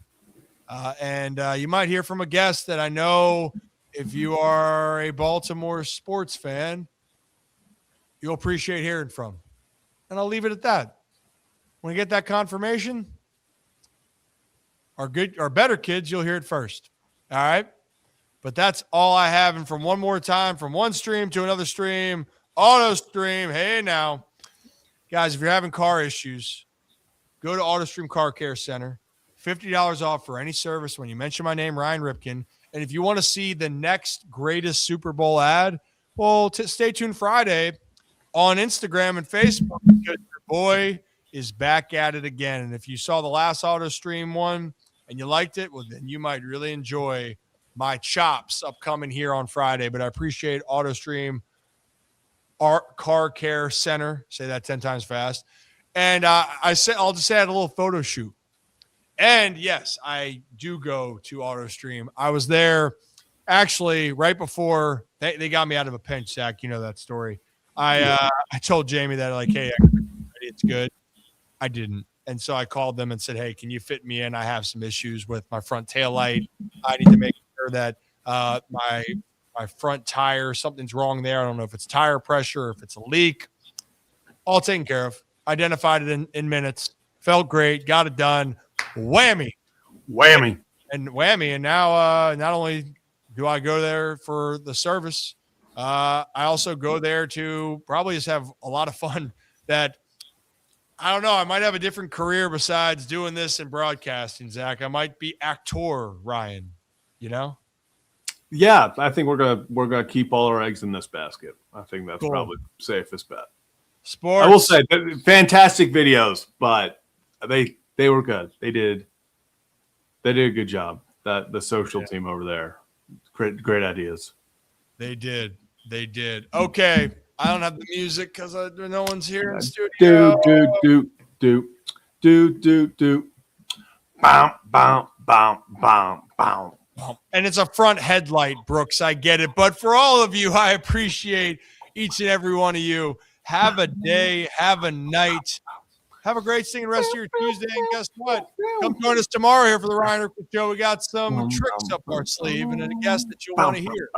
And you might hear from a guest that I know if you are a Baltimore sports fan, you'll appreciate hearing from. And I'll leave it at that. When you get that confirmation, our better kids, you'll hear it first. All right? But that's all I have. And from one more time, from one stream to another stream, auto stream. Hey, now. Guys, if you're having car issues, go to AutoStream Car Care Center. $50 off for any service when you mention my name, Ryan Ripken. And if you want to see the next greatest Super Bowl ad, well, stay tuned Friday on Instagram and Facebook because your boy is back at it again. And if you saw the last AutoStream one and you liked it, well, then you might really enjoy my chops upcoming here on Friday. But I appreciate AutoStream Car Care Center. Say that 10 times fast. And I'll just say I had a little photo shoot. And yes, I do go to AutoStream. I was there actually right before they got me out of a pinch, Zach. You know that story. I told Jamie that, like, hey, it's good. I didn't. And so I called them and said, hey, can you fit me in? I have some issues with my front taillight. I need to make sure that my front tire, something's wrong there. I don't know if it's tire pressure or if it's a leak. All taken care of. Identified it in minutes. Felt great. Got it done. Whammy. And now not only do I go there for the service, I also go there to probably just have a lot of fun. That I don't know. I might have a different career besides doing this and broadcasting, Zach. I might be actor, Ryan. Yeah, I think we're gonna keep all our eggs in this basket. I think that's probably the safest bet. Sports. I will say, fantastic videos, but they were good. They did a good job. The social team over there, great ideas. They did. Okay, I don't have the music because no one's here in studio. Do. Bow, bow, bow, bow, bow. And it's a front headlight, Brooks. I get it. But for all of you, I appreciate each and every one of you. Have a day. Have a night. Have a great singing rest of your Tuesday. And guess what? Come join us tomorrow here for the Ryan Ripken Show. We got some tricks up our sleeve and a guest that you'll want to hear.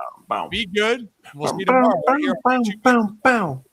Be good. We'll see you tomorrow. Right here on YouTube.